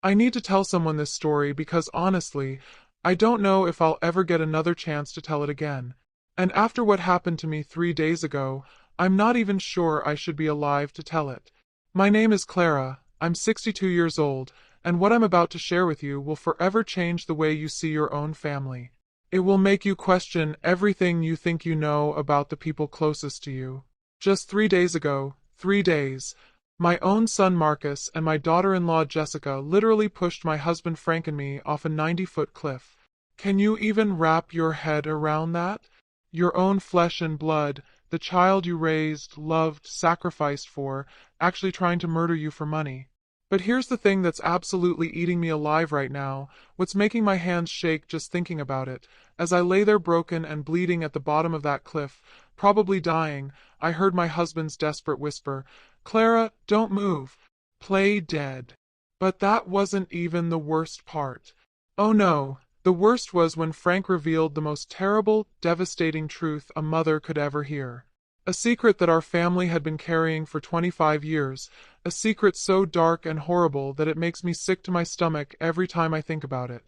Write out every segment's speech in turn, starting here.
I need to tell someone this story because honestly, I don't know if I'll ever get another chance to tell it again. And after what happened to me 3 days ago, I'm not even sure I should be alive to tell it. My name is Clara, I'm 62 years old, and what I'm about to share with you will forever change the way you see your own family. It will make you question everything you think you know about the people closest to you. Just 3 days ago, 3 days, my own son Marcus and my daughter-in-law Jessica literally pushed my husband Frank and me off a 90-foot cliff. Can you even wrap your head around that? Your own flesh and blood, the child you raised, loved, sacrificed for, actually trying to murder you for money. But here's the thing that's absolutely eating me alive right now, what's making my hands shake just thinking about it. As I lay there broken and bleeding at the bottom of that cliff, probably dying, I heard my husband's desperate whisper, "Clara, don't move. Play dead." But that wasn't even the worst part. Oh no, the worst was when Frank revealed the most terrible, devastating truth a mother could ever hear. A secret that our family had been carrying for 25 years, a secret so dark and horrible that it makes me sick to my stomach every time I think about it.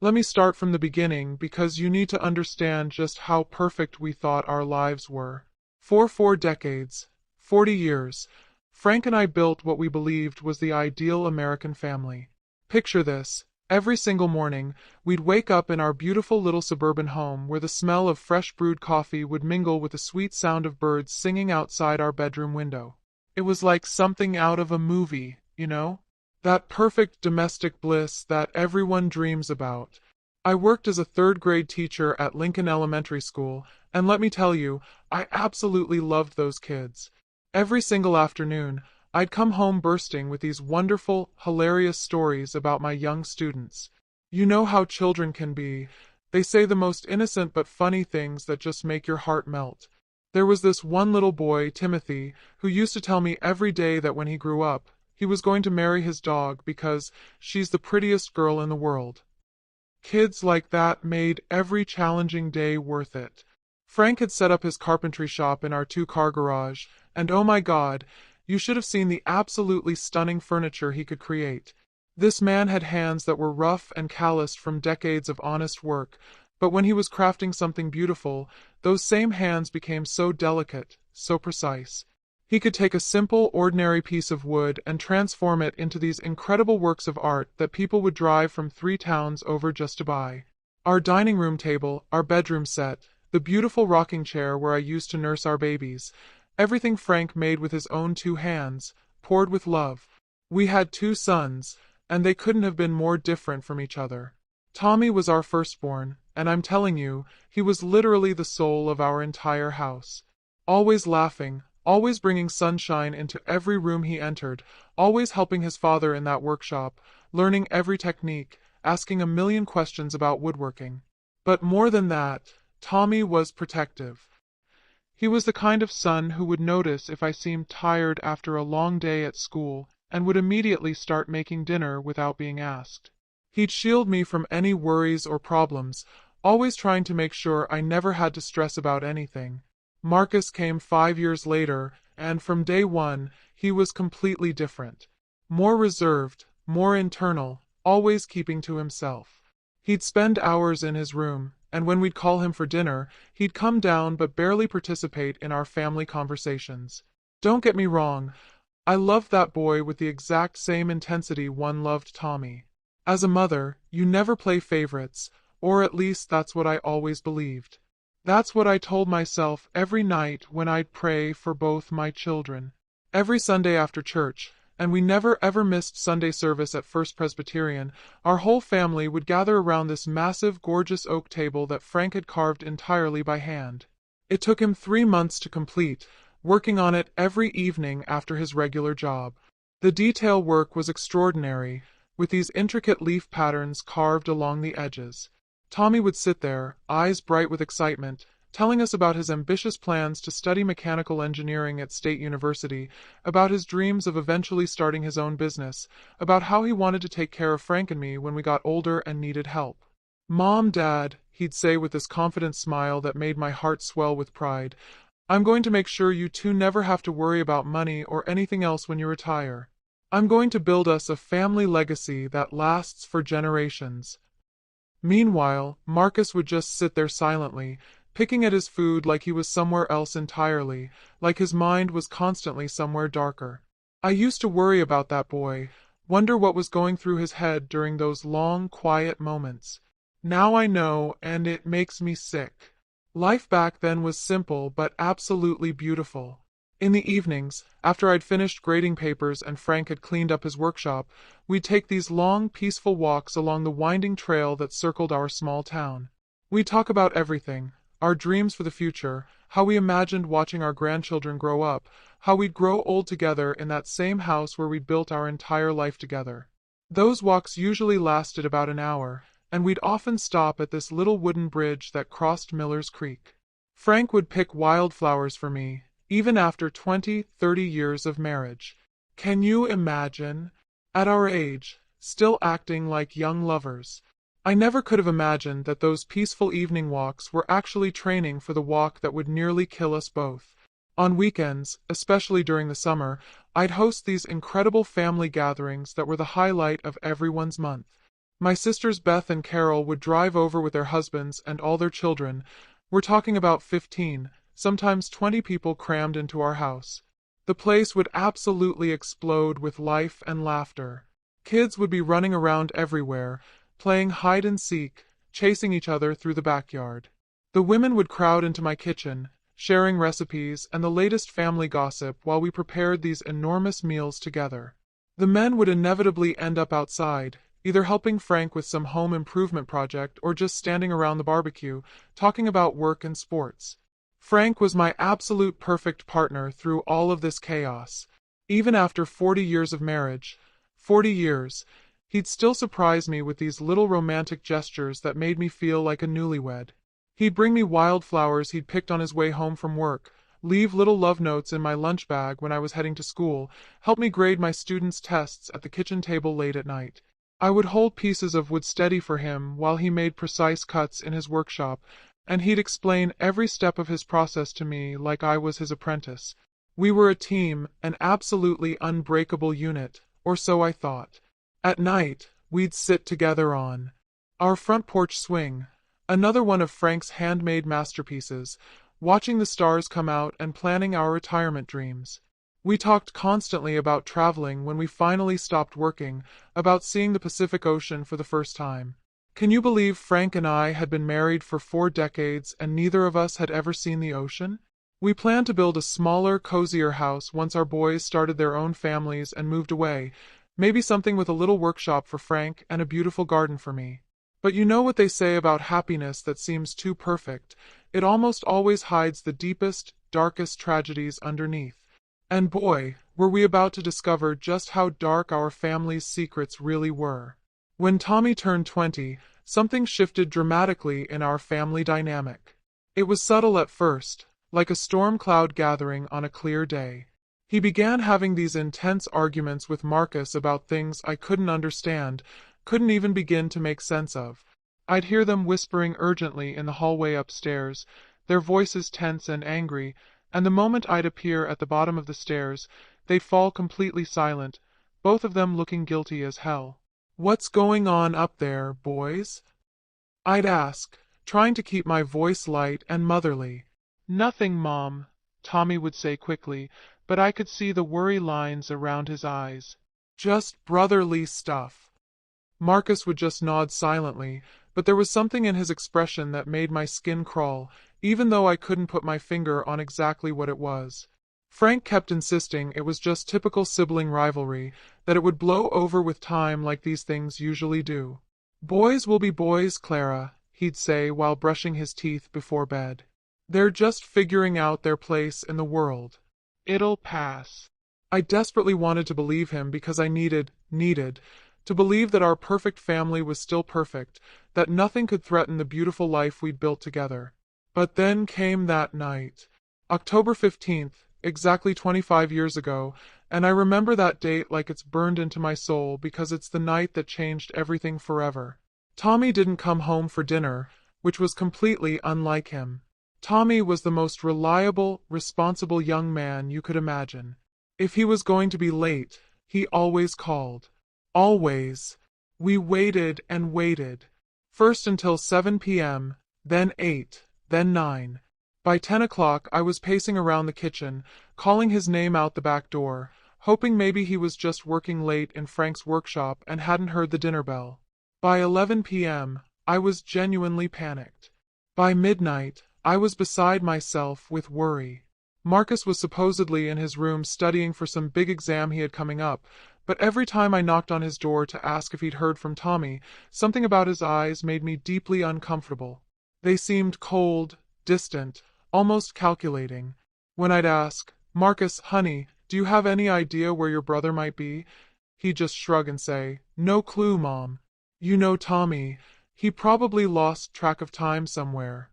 Let me start from the beginning because you need to understand just how perfect we thought our lives were. For 4 decades, 40 years, Frank and I built what we believed was the ideal American family. Picture this. Every single morning, we'd wake up in our beautiful little suburban home where the smell of fresh brewed coffee would mingle with the sweet sound of birds singing outside our bedroom window. It was like something out of a movie, you know? That perfect domestic bliss that everyone dreams about. I worked as a third-grade teacher at Lincoln Elementary School, and let me tell you, I absolutely loved those kids. Every single afternoon, I'd come home bursting with these wonderful, hilarious stories about my young students. You know how children can be. They say the most innocent but funny things that just make your heart melt. There was this one little boy, Timothy, who used to tell me every day that when he grew up, he was going to marry his dog because she's the prettiest girl in the world. Kids like that made every challenging day worth it. Frank had set up his carpentry shop in our two-car garage, and oh my God, you should have seen the absolutely stunning furniture he could create. This man had hands that were rough and calloused from decades of honest work, but when he was crafting something beautiful, those same hands became so delicate, so precise. He could take a simple, ordinary piece of wood and transform it into these incredible works of art that people would drive from 3 towns over just to buy. Our dining room table, our bedroom set, the beautiful rocking chair where I used to nurse our babies, everything Frank made with his own 2 hands, poured with love. We had 2 sons, and they couldn't have been more different from each other. Tommy was our firstborn, and I'm telling you, he was literally the soul of our entire house. Always laughing, always bringing sunshine into every room he entered, always helping his father in that workshop, learning every technique, asking a million questions about woodworking. But more than that, Tommy was protective. He was the kind of son who would notice if I seemed tired after a long day at school and would immediately start making dinner without being asked. He'd shield me from any worries or problems, always trying to make sure I never had to stress about anything. Marcus came 5 years later, and from day one, he was completely different. More reserved, more internal, always keeping to himself. He'd spend hours in his room, and when we'd call him for dinner, he'd come down but barely participate in our family conversations. Don't get me wrong, I loved that boy with the exact same intensity one loved Tommy. As a mother, you never play favorites, or at least that's what I always believed. That's what I told myself every night when I'd pray for both my children. Every Sunday after church, and we never ever missed Sunday service at First Presbyterian, our whole family would gather around this massive, gorgeous oak table that Frank had carved entirely by hand. It took him 3 months to complete, working on it every evening after his regular job. The detail work was extraordinary, with these intricate leaf patterns carved along the edges. Tommy would sit there, eyes bright with excitement, telling us about his ambitious plans to study mechanical engineering at State University, about his dreams of eventually starting his own business, about how he wanted to take care of Frank and me when we got older and needed help. "Mom, Dad," he'd say with this confident smile that made my heart swell with pride, "I'm going to make sure you two never have to worry about money or anything else when you retire." I'm going to build us a family legacy that lasts for generations. Meanwhile, Marcus would just sit there silently, picking at his food like he was somewhere else entirely, like his mind was constantly somewhere darker. I used to worry about that boy, wonder what was going through his head during those long, quiet moments. Now I know, and it makes me sick. Life back then was simple but absolutely beautiful. In the evenings, after I'd finished grading papers and Frank had cleaned up his workshop, we'd take these long, peaceful walks along the winding trail that circled our small town. We'd talk about everything, our dreams for the future, how we imagined watching our grandchildren grow up, how we'd grow old together in that same house where we'd built our entire life together. Those walks usually lasted about an hour, and we'd often stop at this little wooden bridge that crossed Miller's Creek. Frank would pick wildflowers for me, even after 20, 30 years of marriage. Can you imagine? At our age, still acting like young lovers. I never could have imagined that those peaceful evening walks were actually training for the walk that would nearly kill us both. On weekends, especially during the summer, I'd host these incredible family gatherings that were the highlight of everyone's month. My sisters Beth and Carol would drive over with their husbands and all their children. We're talking about 15, sometimes 20 people crammed into our house. The place would absolutely explode with life and laughter. Kids would be running around everywhere, playing hide and seek, chasing each other through the backyard. The women would crowd into my kitchen, sharing recipes and the latest family gossip while we prepared these enormous meals together. The men would inevitably end up outside, either helping Frank with some home improvement project or just standing around the barbecue, talking about work and sports. Frank was my absolute perfect partner through all of this chaos. Even after 40 years of marriage, 40 years, he'd still surprise me with these little romantic gestures that made me feel like a newlywed. He'd bring me wildflowers he'd picked on his way home from work, leave little love notes in my lunch bag when I was heading to school, help me grade my students' tests at the kitchen table late at night. I would hold pieces of wood steady for him while he made precise cuts in his workshop, and he'd explain every step of his process to me like I was his apprentice. We were a team, an absolutely unbreakable unit, or so I thought. At night, we'd sit together on our front porch swing, another one of Frank's handmade masterpieces, watching the stars come out and planning our retirement dreams. We talked constantly about traveling when we finally stopped working, about seeing the Pacific Ocean for the first time. Can you believe Frank and I had been married for 4 decades and neither of us had ever seen the ocean? We planned to build a smaller, cozier house once our boys started their own families and moved away, maybe something with a little workshop for Frank and a beautiful garden for me. But you know what they say about happiness that seems too perfect. It almost always hides the deepest, darkest tragedies underneath. And boy, were we about to discover just how dark our family's secrets really were. When Tommy turned 20, something shifted dramatically in our family dynamic. It was subtle at first, like a storm cloud gathering on a clear day. He began having these intense arguments with Marcus about things I couldn't understand, couldn't even begin to make sense of. I'd hear them whispering urgently in the hallway upstairs, their voices tense and angry, and the moment I'd appear at the bottom of the stairs, they'd fall completely silent, both of them looking guilty as hell. "What's going on up there, boys?" I'd ask, trying to keep my voice light and motherly. "Nothing, Mom," Tommy would say quickly, but I could see the worry lines around his eyes. "Just brotherly stuff." Marcus would just nod silently, but there was something in his expression that made my skin crawl, even though I couldn't put my finger on exactly what it was. Frank kept insisting it was just typical sibling rivalry, that it would blow over with time like these things usually do. "Boys will be boys, Clara," he'd say while brushing his teeth before bed. "They're just figuring out their place in the world. It'll pass." I desperately wanted to believe him because I needed to believe that our perfect family was still perfect, that nothing could threaten the beautiful life we'd built together. But then came that night. October 15th, exactly 25 years ago, and I remember that date like it's burned into my soul because it's the night that changed everything forever. Tommy didn't come home for dinner, which was completely unlike him. Tommy was the most reliable, responsible young man you could imagine. If he was going to be late, He always called. Always. We waited and waited. First until 7 p.m., then 8, then 9. By 10 o'clock I was pacing around the kitchen, calling his name out the back door, hoping maybe he was just working late in Frank's workshop and hadn't heard the dinner bell. By 11 p.m., I was genuinely panicked. By midnight, I was beside myself with worry. Marcus was supposedly in his room studying for some big exam he had coming up, but every time I knocked on his door to ask if he'd heard from Tommy, something about his eyes made me deeply uncomfortable. They seemed cold, distant, almost calculating. When I'd ask, "Marcus, honey, do you have any idea where your brother might be?" he'd just shrug and say, "No clue, Mom. You know Tommy. He probably lost track of time somewhere."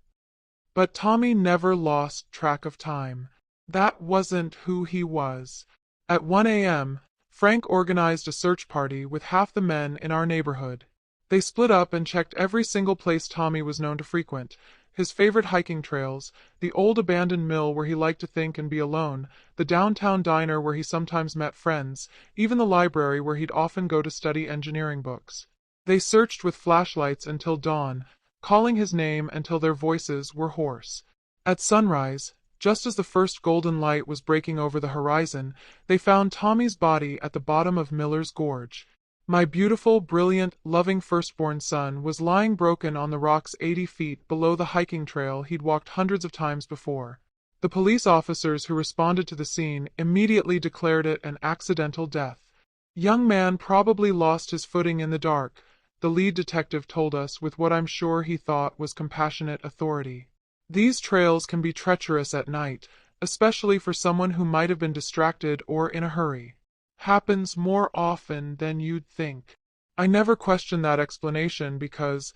But Tommy never lost track of time. That wasn't who he was. At 1 a.m., Frank organized a search party with half the men in our neighborhood. They split up and checked every single place Tommy was known to frequent: his favorite hiking trails, the old abandoned mill where he liked to think and be alone, the downtown diner where he sometimes met friends, even the library where he'd often go to study engineering books. They searched with flashlights until dawn, calling his name until their voices were hoarse. At sunrise, just as the first golden light was breaking over the horizon, they found Tommy's body at the bottom of Miller's Gorge. My beautiful, brilliant, loving firstborn son was lying broken on the rocks 80 feet below the hiking trail he'd walked hundreds of times before. The police officers who responded to the scene immediately declared it an accidental death. "Young man probably lost his footing in the dark," the lead detective told us with what I'm sure he thought was compassionate authority. These trails can be treacherous at night, especially for someone who might have been distracted or in a hurry. Happens more often than you'd think. I never questioned that explanation because,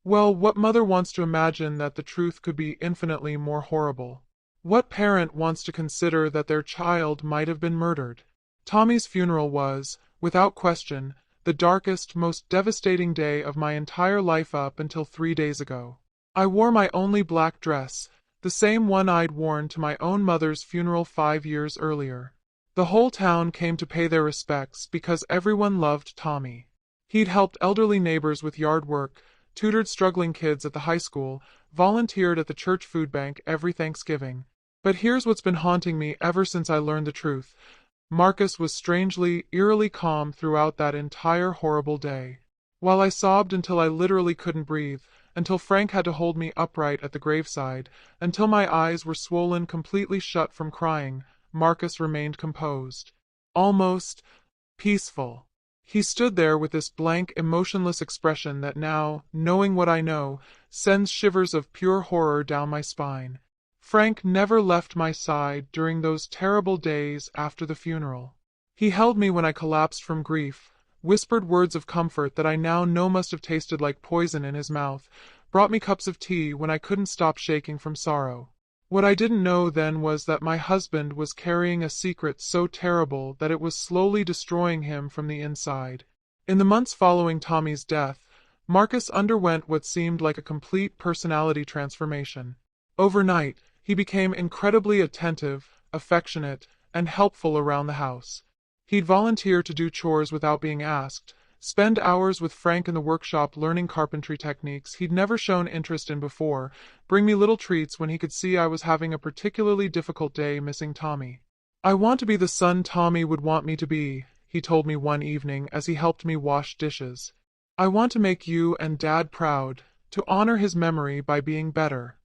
well, what mother wants to imagine that the truth could be infinitely more horrible? What parent wants to consider that their child might have been murdered? Tommy's funeral was, without question, the darkest, most devastating day of my entire life up until 3 days ago. I wore my only black dress, the same one I'd worn to my own mother's funeral 5 years earlier. The whole town came to pay their respects because everyone loved Tommy. He'd helped elderly neighbors with yard work, tutored struggling kids at the high school, volunteered at the church food bank every Thanksgiving. But here's what's been haunting me ever since I learned the truth. Marcus was strangely, eerily calm throughout that entire horrible day. While I sobbed until I literally couldn't breathe, until Frank had to hold me upright at the graveside, until my eyes were swollen completely shut from crying, Marcus remained composed. Almost peaceful. He stood there with this blank, emotionless expression that now, knowing what I know, sends shivers of pure horror down my spine. Frank never left my side during those terrible days after the funeral. He held me when I collapsed from grief, whispered words of comfort that I now know must have tasted like poison in his mouth, brought me cups of tea when I couldn't stop shaking from sorrow. What I didn't know then was that my husband was carrying a secret so terrible that it was slowly destroying him from the inside. In the months following Tommy's death, Marcus underwent what seemed like a complete personality transformation. Overnight, he became incredibly attentive, affectionate, and helpful around the house. He'd volunteer to do chores without being asked, spend hours with Frank in the workshop learning carpentry techniques he'd never shown interest in before, bring me little treats when he could see I was having a particularly difficult day missing Tommy. "I want to be the son Tommy would want me to be," he told me one evening as he helped me wash dishes. "I want to make you and Dad proud, to honor his memory by being better."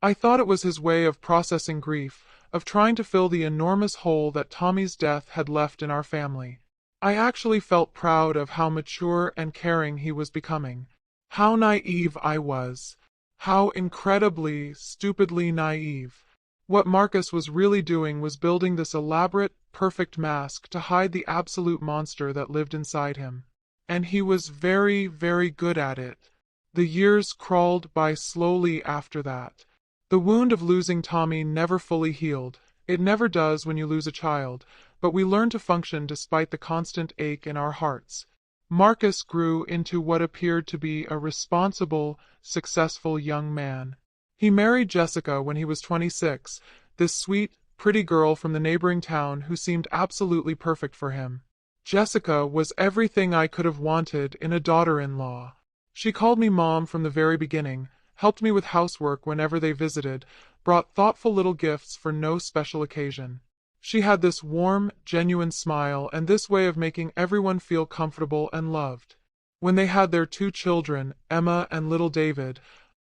I thought it was his way of processing grief, of trying to fill the enormous hole that Tommy's death had left in our family. I actually felt proud of how mature and caring he was becoming. How naive I was. How incredibly, stupidly naive. What Marcus was really doing was building this elaborate, perfect mask to hide the absolute monster that lived inside him. And he was very, very good at it. The years crawled by slowly after that. The wound of losing Tommy never fully healed. It never does when you lose a child, but we learn to function despite the constant ache in our hearts. Marcus grew into what appeared to be a responsible, successful young man. He married Jessica when he was 26, this sweet, pretty girl from the neighboring town who seemed absolutely perfect for him. Jessica was everything I could have wanted in a daughter-in-law. She called me Mom from the very beginning, helped me with housework whenever they visited, brought thoughtful little gifts for no special occasion. She had this warm, genuine smile and this way of making everyone feel comfortable and loved. When they had their two children, Emma and little David,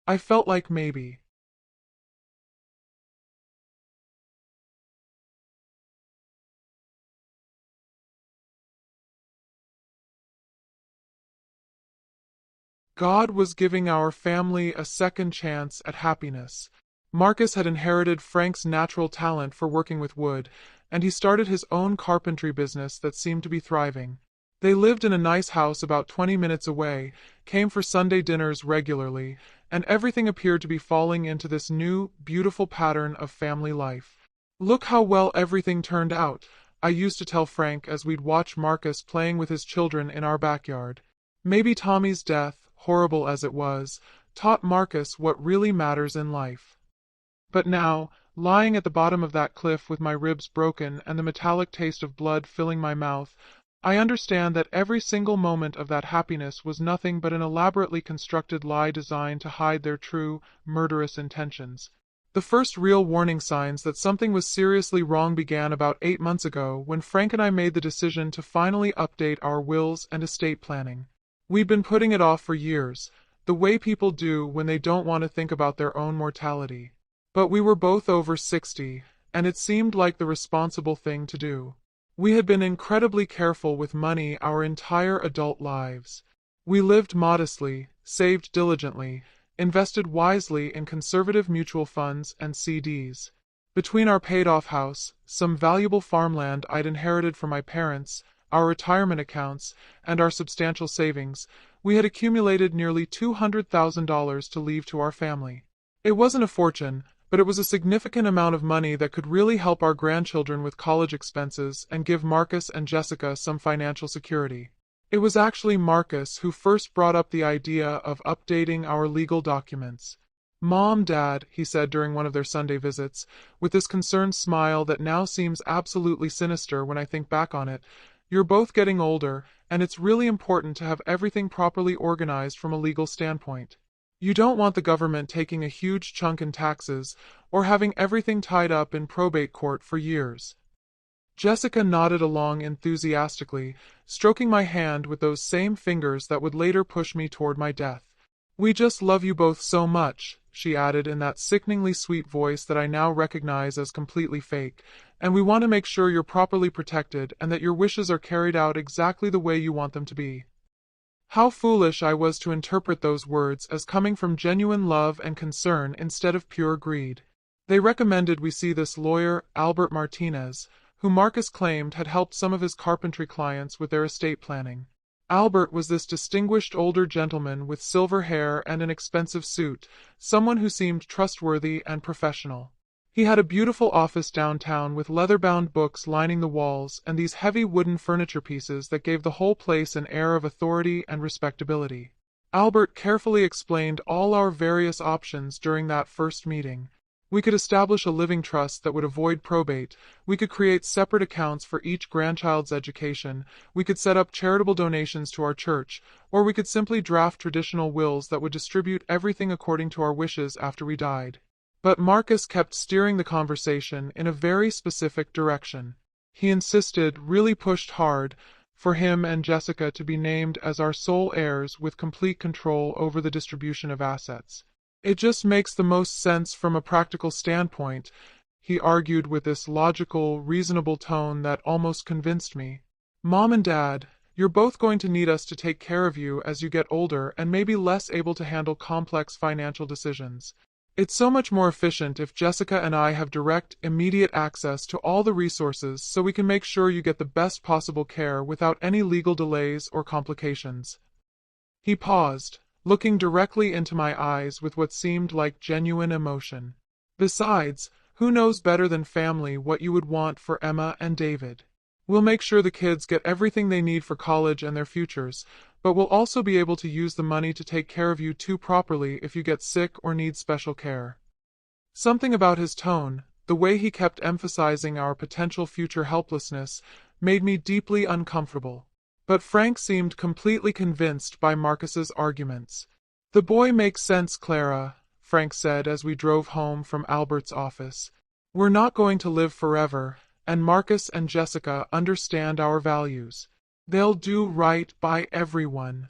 I felt like maybe God was giving our family a second chance at happiness. Marcus had inherited Frank's natural talent for working with wood, and he started his own carpentry business that seemed to be thriving. They lived in a nice house about 20 minutes away, came for Sunday dinners regularly, and everything appeared to be falling into this new, beautiful pattern of family life. Look how well everything turned out, I used to tell Frank as we'd watch Marcus playing with his children in our backyard. Maybe Tommy's death, horrible as it was, taught Marcus what really matters in life. But now, lying at the bottom of that cliff with my ribs broken and the metallic taste of blood filling my mouth, I understand that every single moment of that happiness was nothing but an elaborately constructed lie designed to hide their true, murderous intentions. The first real warning signs that something was seriously wrong began about 8 months ago when Frank and I made the decision to finally update our wills and estate planning. We'd been putting it off for years, the way people do when they don't want to think about their own mortality. But we were both over 60, and it seemed like the responsible thing to do. We had been incredibly careful with money our entire adult lives. We lived modestly, saved diligently, invested wisely in conservative mutual funds and CDs. Between our paid-off house, some valuable farmland I'd inherited from my parents, our retirement accounts, and our substantial savings, we had accumulated nearly $200,000 to leave to our family. It wasn't a fortune, but it was a significant amount of money that could really help our grandchildren with college expenses and give Marcus and Jessica some financial security. It was actually Marcus who first brought up the idea of updating our legal documents. "Mom, Dad," he said during one of their Sunday visits, with this concerned smile that now seems absolutely sinister when I think back on it, "you're both getting older, and it's really important to have everything properly organized from a legal standpoint. You don't want the government taking a huge chunk in taxes, or having everything tied up in probate court for years." Jessica nodded along enthusiastically, stroking my hand with those same fingers that would later push me toward my death. "We just love you both so much," she added in that sickeningly sweet voice that I now recognize as completely fake, "and we want to make sure you're properly protected and that your wishes are carried out exactly the way you want them to be." How foolish I was to interpret those words as coming from genuine love and concern instead of pure greed. They recommended we see this lawyer, Albert Martinez, who Marcus claimed had helped some of his carpentry clients with their estate planning. Albert was this distinguished older gentleman with silver hair and an expensive suit, someone who seemed trustworthy and professional. He had a beautiful office downtown with leather-bound books lining the walls and these heavy wooden furniture pieces that gave the whole place an air of authority and respectability. Albert carefully explained all our various options during that first meeting. We could establish a living trust that would avoid probate, we could create separate accounts for each grandchild's education, we could set up charitable donations to our church, or we could simply draft traditional wills that would distribute everything according to our wishes after we died. But Marcus kept steering the conversation in a very specific direction. He insisted, really pushed hard, for him and Jessica to be named as our sole heirs with complete control over the distribution of assets. "It just makes the most sense from a practical standpoint," he argued with this logical, reasonable tone that almost convinced me. "Mom and Dad, you're both going to need us to take care of you as you get older and maybe less able to handle complex financial decisions. It's so much more efficient if Jessica and I have direct, immediate access to all the resources so we can make sure you get the best possible care without any legal delays or complications." He paused, looking directly into my eyes with what seemed like genuine emotion. "Besides, who knows better than family what you would want for Emma and David? We'll make sure the kids get everything they need for college and their futures, but we'll also be able to use the money to take care of you two properly if you get sick or need special care." Something about his tone, the way he kept emphasizing our potential future helplessness, made me deeply uncomfortable. But Frank seemed completely convinced by Marcus's arguments. "The boy makes sense, Clara," Frank said as we drove home from Albert's office. "We're not going to live forever, and Marcus and Jessica understand our values. They'll do right by everyone."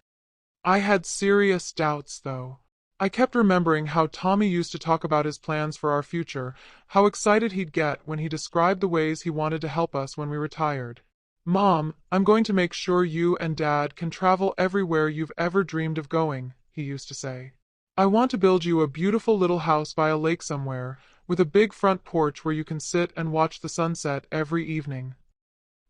I had serious doubts, though. I kept remembering how Tommy used to talk about his plans for our future, how excited he'd get when he described the ways he wanted to help us when we retired. "Mom, I'm going to make sure you and Dad can travel everywhere you've ever dreamed of going," he used to say. "I want to build you a beautiful little house by a lake somewhere, with a big front porch where you can sit and watch the sunset every evening."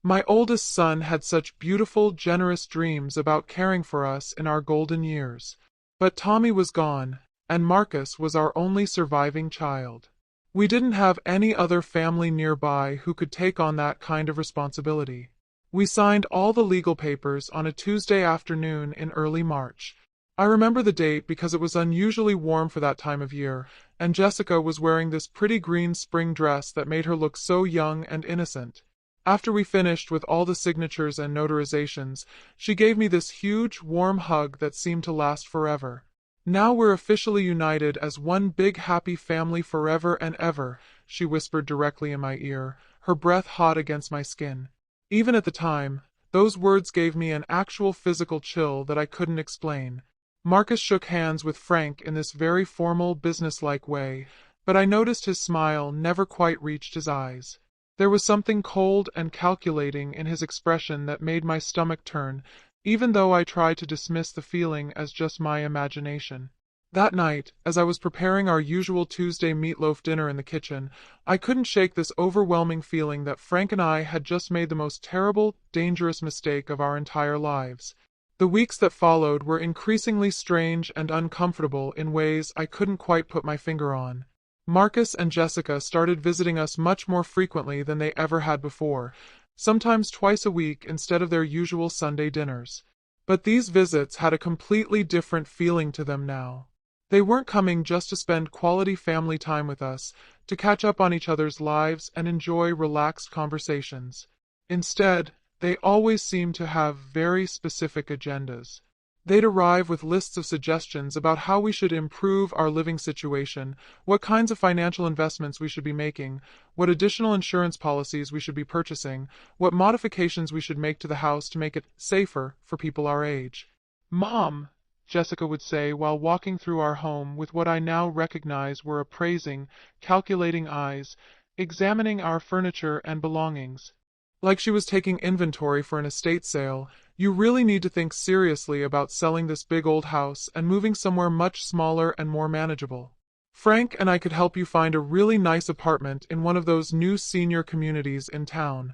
My oldest son had such beautiful, generous dreams about caring for us in our golden years. But Tommy was gone, and Marcus was our only surviving child. We didn't have any other family nearby who could take on that kind of responsibility. We signed all the legal papers on a Tuesday afternoon in early March. I remember the date because it was unusually warm for that time of year, and Jessica was wearing this pretty green spring dress that made her look so young and innocent. After we finished with all the signatures and notarizations, she gave me this huge, warm hug that seemed to last forever. "Now we're officially united as one big happy family forever and ever," she whispered directly in my ear, her breath hot against my skin. Even at the time, those words gave me an actual physical chill that I couldn't explain. Marcus shook hands with Frank in this very formal, businesslike way, but I noticed his smile never quite reached his eyes. There was something cold and calculating in his expression that made my stomach turn, even though I tried to dismiss the feeling as just my imagination. That night, as I was preparing our usual Tuesday meatloaf dinner in the kitchen, I couldn't shake this overwhelming feeling that Frank and I had just made the most terrible, dangerous mistake of our entire lives. The weeks that followed were increasingly strange and uncomfortable in ways I couldn't quite put my finger on. Marcus and Jessica started visiting us much more frequently than they ever had before, sometimes twice a week instead of their usual Sunday dinners. But these visits had a completely different feeling to them now. They weren't coming just to spend quality family time with us, to catch up on each other's lives and enjoy relaxed conversations. Instead, they always seemed to have very specific agendas. They'd arrive with lists of suggestions about how we should improve our living situation, what kinds of financial investments we should be making, what additional insurance policies we should be purchasing, what modifications we should make to the house to make it safer for people our age. "Mom," Jessica would say while walking through our home with what I now recognize were appraising, calculating eyes, examining our furniture and belongings. Like she was taking inventory for an estate sale, "You really need to think seriously about selling this big old house and moving somewhere much smaller and more manageable. Frank and I could help you find a really nice apartment in one of those new senior communities in town."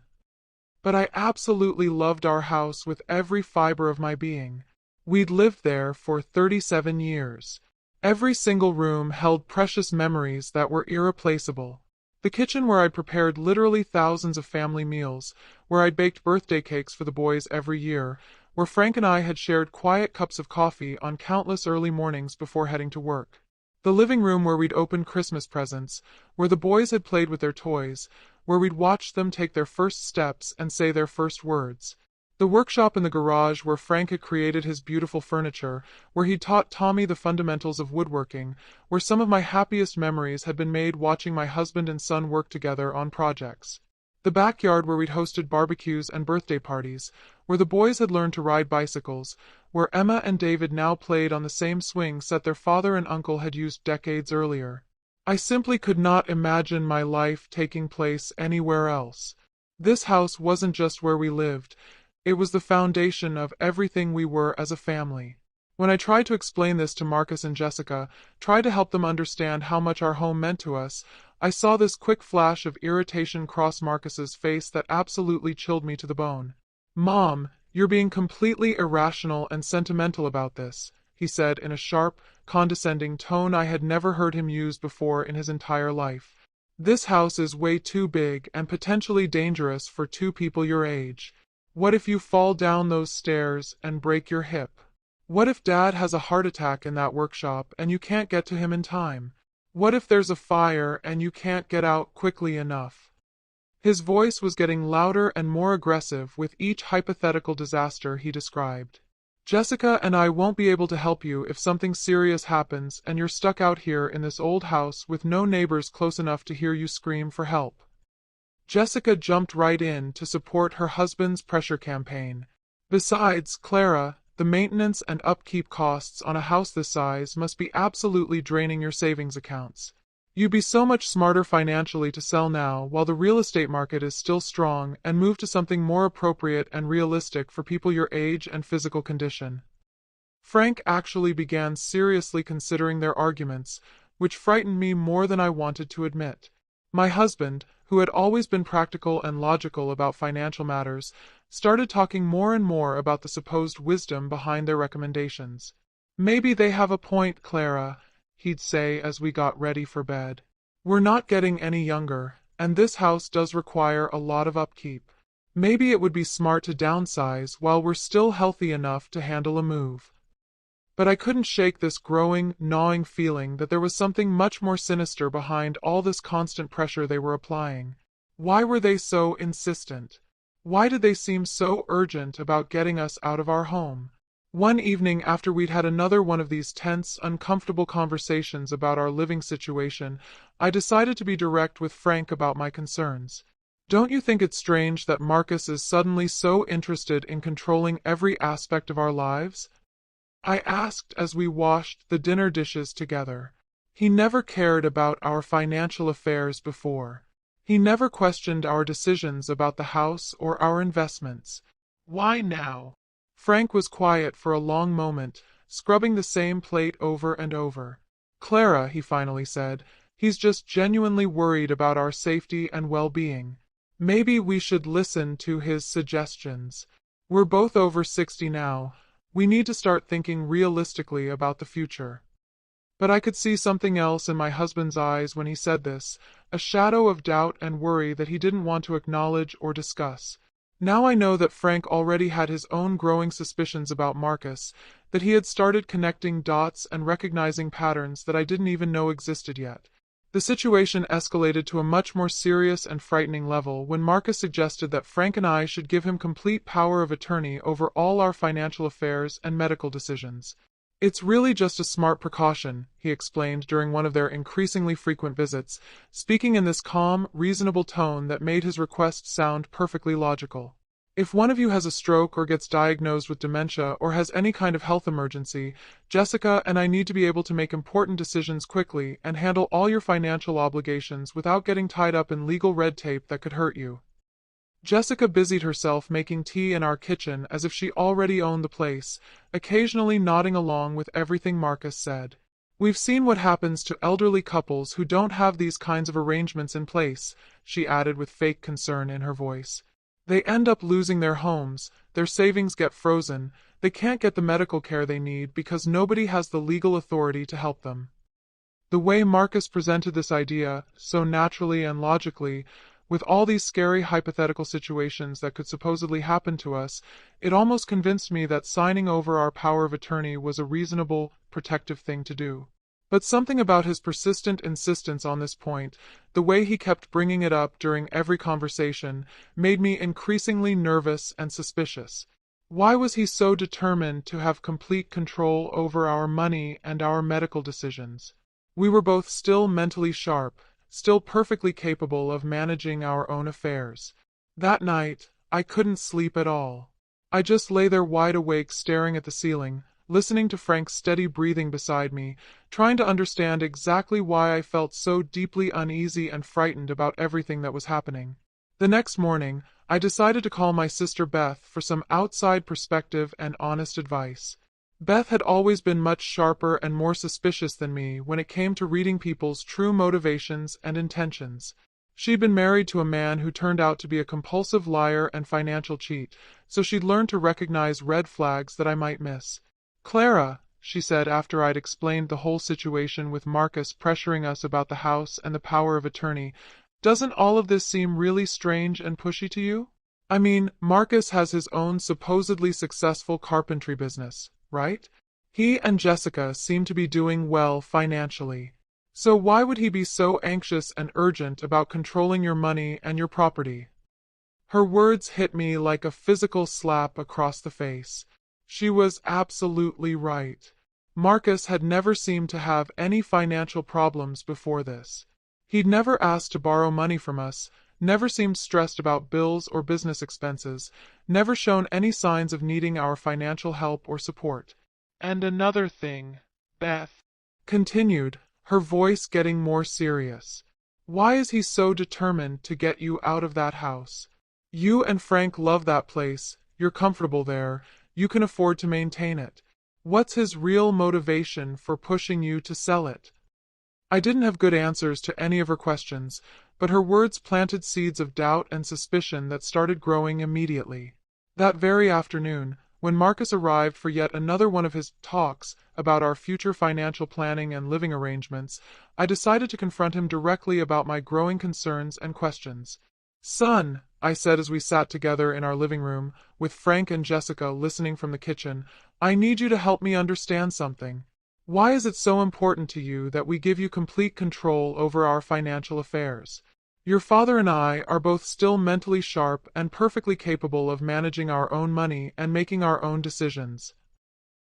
But I absolutely loved our house with every fiber of my being. We'd lived there for 37 years. Every single room held precious memories that were irreplaceable. The kitchen where I'd prepared literally thousands of family meals, where I'd baked birthday cakes for the boys every year, where Frank and I had shared quiet cups of coffee on countless early mornings before heading to work. The living room where we'd opened Christmas presents, where the boys had played with their toys, where we'd watched them take their first steps and say their first words. The workshop in the garage where Frank had created his beautiful furniture, where he taught Tommy the fundamentals of woodworking, where some of my happiest memories had been made watching my husband and son work together on projects. The backyard where we'd hosted barbecues and birthday parties, where the boys had learned to ride bicycles, where Emma and David now played on the same swings that their father and uncle had used decades earlier. I simply could not imagine my life taking place anywhere else. This house wasn't just where we lived. It was the foundation of everything we were as a family. When I tried to explain this to Marcus and Jessica, tried to help them understand how much our home meant to us, I saw this quick flash of irritation cross Marcus's face that absolutely chilled me to the bone. "Mom, you're being completely irrational and sentimental about this," he said in a sharp, condescending tone I had never heard him use before in his entire life. "This house is way too big and potentially dangerous for two people your age. What if you fall down those stairs and break your hip? What if Dad has a heart attack in that workshop and you can't get to him in time? What if there's a fire and you can't get out quickly enough?" His voice was getting louder and more aggressive with each hypothetical disaster he described. Jessica and I won't be able to help you if something serious happens and you're stuck out here in this old house with no neighbors close enough to hear you scream for help. Jessica jumped right in to support her husband's pressure campaign. Besides, Clara, the maintenance and upkeep costs on a house this size must be absolutely draining your savings accounts. You'd be so much smarter financially to sell now while the real estate market is still strong and move to something more appropriate and realistic for people your age and physical condition. Frank actually began seriously considering their arguments, which frightened me more than I wanted to admit. My husband, who had always been practical and logical about financial matters, started talking more and more about the supposed wisdom behind their recommendations. "Maybe they have a point, Clara," he'd say as we got ready for bed. "We're not getting any younger, and this house does require a lot of upkeep. Maybe it would be smart to downsize while we're still healthy enough to handle a move." But I couldn't shake this growing, gnawing feeling that there was something much more sinister behind all this constant pressure they were applying. Why were they so insistent? Why did they seem so urgent about getting us out of our home? One evening after we'd had another one of these tense, uncomfortable conversations about our living situation, I decided to be direct with Frank about my concerns. "Don't you think it's strange that Marcus is suddenly so interested in controlling every aspect of our lives?" I asked as we washed the dinner dishes together. "He never cared about our financial affairs before. He never questioned our decisions about the house or our investments. Why now?" Frank was quiet for a long moment, scrubbing the same plate over and over. "Clara," he finally said, "he's just genuinely worried about our safety and well-being. Maybe we should listen to his suggestions. We're both over 60 now. We need to start thinking realistically about the future." But I could see something else in my husband's eyes when he said this, a shadow of doubt and worry that he didn't want to acknowledge or discuss. Now I know that Frank already had his own growing suspicions about Marcus, that he had started connecting dots and recognizing patterns that I didn't even know existed yet. The situation escalated to a much more serious and frightening level when Marcus suggested that Frank and I should give him complete power of attorney over all our financial affairs and medical decisions. "It's really just a smart precaution," he explained during one of their increasingly frequent visits, speaking in this calm, reasonable tone that made his request sound perfectly logical. "If one of you has a stroke or gets diagnosed with dementia or has any kind of health emergency, Jessica and I need to be able to make important decisions quickly and handle all your financial obligations without getting tied up in legal red tape that could hurt you." Jessica busied herself making tea in our kitchen as if she already owned the place, occasionally nodding along with everything Marcus said. "We've seen what happens to elderly couples who don't have these kinds of arrangements in place," she added with fake concern in her voice. "They end up losing their homes, their savings get frozen, they can't get the medical care they need because nobody has the legal authority to help them." The way Marcus presented this idea, so naturally and logically, with all these scary hypothetical situations that could supposedly happen to us, it almost convinced me that signing over our power of attorney was a reasonable, protective thing to do. But something about his persistent insistence on this point, the way he kept bringing it up during every conversation, made me increasingly nervous and suspicious. Why was he so determined to have complete control over our money and our medical decisions? We were both still mentally sharp, still perfectly capable of managing our own affairs. That night, I couldn't sleep at all. I just lay there wide awake staring at the ceiling, listening to Frank's steady breathing beside me, trying to understand exactly why I felt so deeply uneasy and frightened about everything that was happening. The next morning, I decided to call my sister Beth for some outside perspective and honest advice. Beth had always been much sharper and more suspicious than me when it came to reading people's true motivations and intentions. She'd been married to a man who turned out to be a compulsive liar and financial cheat, so she'd learned to recognize red flags that I might miss. "Clara," she said after I'd explained the whole situation with Marcus pressuring us about the house and the power of attorney, "doesn't all of this seem really strange and pushy to you? I mean, Marcus has his own supposedly successful carpentry business, right? He and Jessica seem to be doing well financially. So why would he be so anxious and urgent about controlling your money and your property? Her words hit me like a physical slap across the face. She was absolutely right. Marcus had never seemed to have any financial problems before this. He'd never asked to borrow money from us, never seemed stressed about bills or business expenses, never shown any signs of needing our financial help or support. And another thing, Beth continued, her voice getting more serious. Why is he so determined to get you out of that house? You and Frank love that place, you're comfortable there, you can afford to maintain it. What's his real motivation for pushing you to sell it? I didn't have good answers to any of her questions, but her words planted seeds of doubt and suspicion that started growing immediately. That very afternoon, when Marcus arrived for yet another one of his talks about our future financial planning and living arrangements, I decided to confront him directly about my growing concerns and questions. Son, I said as we sat together in our living room, with Frank and Jessica listening from the kitchen, I need you to help me understand something. Why is it so important to you that we give you complete control over our financial affairs? Your father and I are both still mentally sharp and perfectly capable of managing our own money and making our own decisions.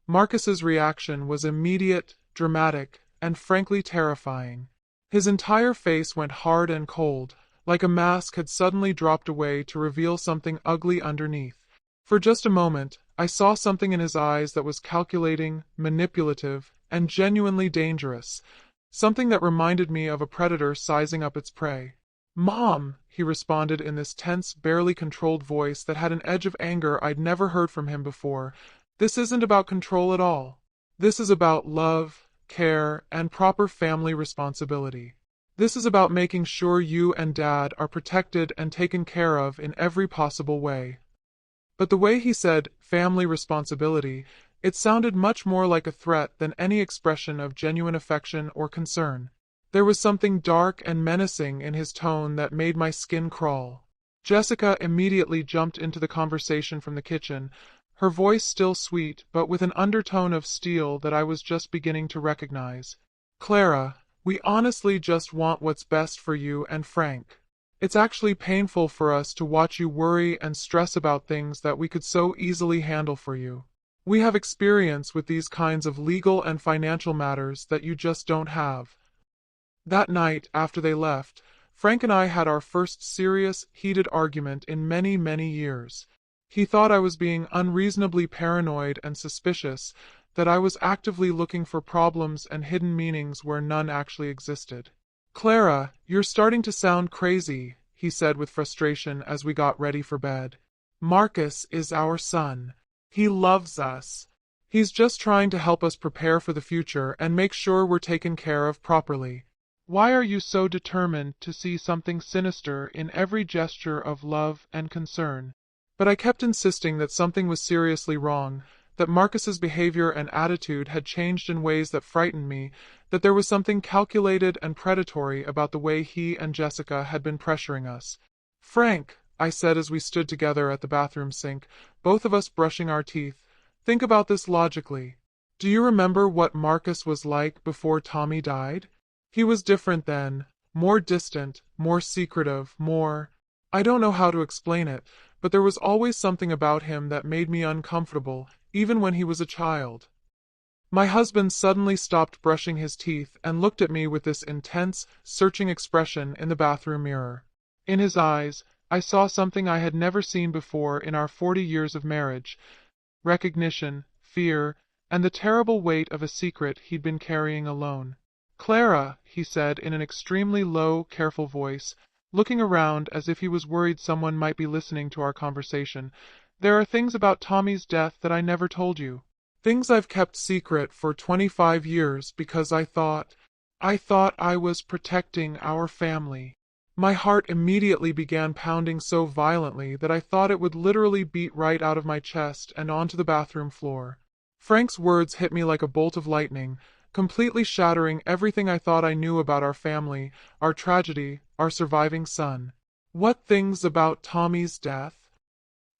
Marcus's reaction was immediate, dramatic, and frankly terrifying. His entire face went hard and cold, like a mask had suddenly dropped away to reveal something ugly underneath. For just a moment, I saw something in his eyes that was calculating, manipulative, and genuinely dangerous, something that reminded me of a predator sizing up its prey. Mom, he responded in this tense, barely controlled voice that had an edge of anger I'd never heard from him before. This isn't about control at all. This is about love, care, and proper family responsibility. This is about making sure you and Dad are protected and taken care of in every possible way. But the way he said family responsibility, it sounded much more like a threat than any expression of genuine affection or concern. There was something dark and menacing in his tone that made my skin crawl. Jessica immediately jumped into the conversation from the kitchen, her voice still sweet, but with an undertone of steel that I was just beginning to recognize. Clara, we honestly just want what's best for you and Frank. It's actually painful for us to watch you worry and stress about things that we could so easily handle for you. We have experience with these kinds of legal and financial matters that you just don't have. That night, after they left, Frank and I had our first serious, heated argument in many, many years. He thought I was being unreasonably paranoid and suspicious, that I was actively looking for problems and hidden meanings where none actually existed. Clara, you're starting to sound crazy, he said with frustration as we got ready for bed. Marcus is our son. He loves us. He's just trying to help us prepare for the future and make sure we're taken care of properly. Why are you so determined to see something sinister in every gesture of love and concern? But I kept insisting that something was seriously wrong, that Marcus's behavior and attitude had changed in ways that frightened me, that there was something calculated and predatory about the way he and Jessica had been pressuring us. Frank, I said as we stood together at the bathroom sink, both of us brushing our teeth, think about this logically. Do you remember what Marcus was like before Tommy died? He was different then, more distant, more secretive, more... I don't know how to explain it, but there was always something about him that made me uncomfortable, even when he was a child. My husband suddenly stopped brushing his teeth and looked at me with this intense, searching expression in the bathroom mirror. In his eyes, I saw something I had never seen before in our 40 years of marriage: recognition, fear, and the terrible weight of a secret he'd been carrying alone. Clara, he said in an extremely low, careful voice, looking around as if he was worried someone might be listening to our conversation, there are things about Tommy's death that I never told you. Things I've kept secret for 25 years because I thought I was protecting our family. My heart immediately began pounding so violently that I thought it would literally beat right out of my chest and onto the bathroom floor. Frank's words hit me like a bolt of lightning, completely shattering everything I thought I knew about our family, our tragedy, our surviving son. What things about Tommy's death?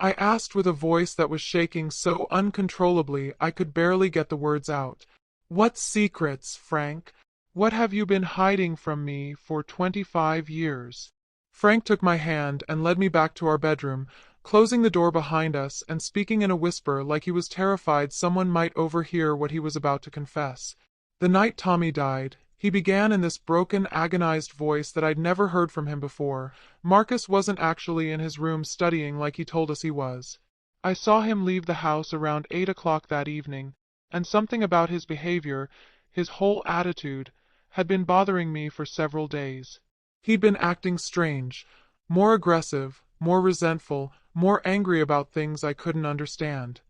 I asked with a voice that was shaking so uncontrollably I could barely get the words out. What secrets, Frank? What have you been hiding from me for 25 years? Frank took my hand and led me back to our bedroom, closing the door behind us and speaking in a whisper like he was terrified someone might overhear what he was about to confess. The night Tommy died, he began in this broken, agonized voice that I'd never heard from him before. Marcus wasn't actually in his room studying like he told us he was. I saw him leave the house around 8 o'clock that evening, and something about his behavior, his whole attitude, had been bothering me for several days. He'd been acting strange, more aggressive, more resentful, more angry about things I couldn't understand.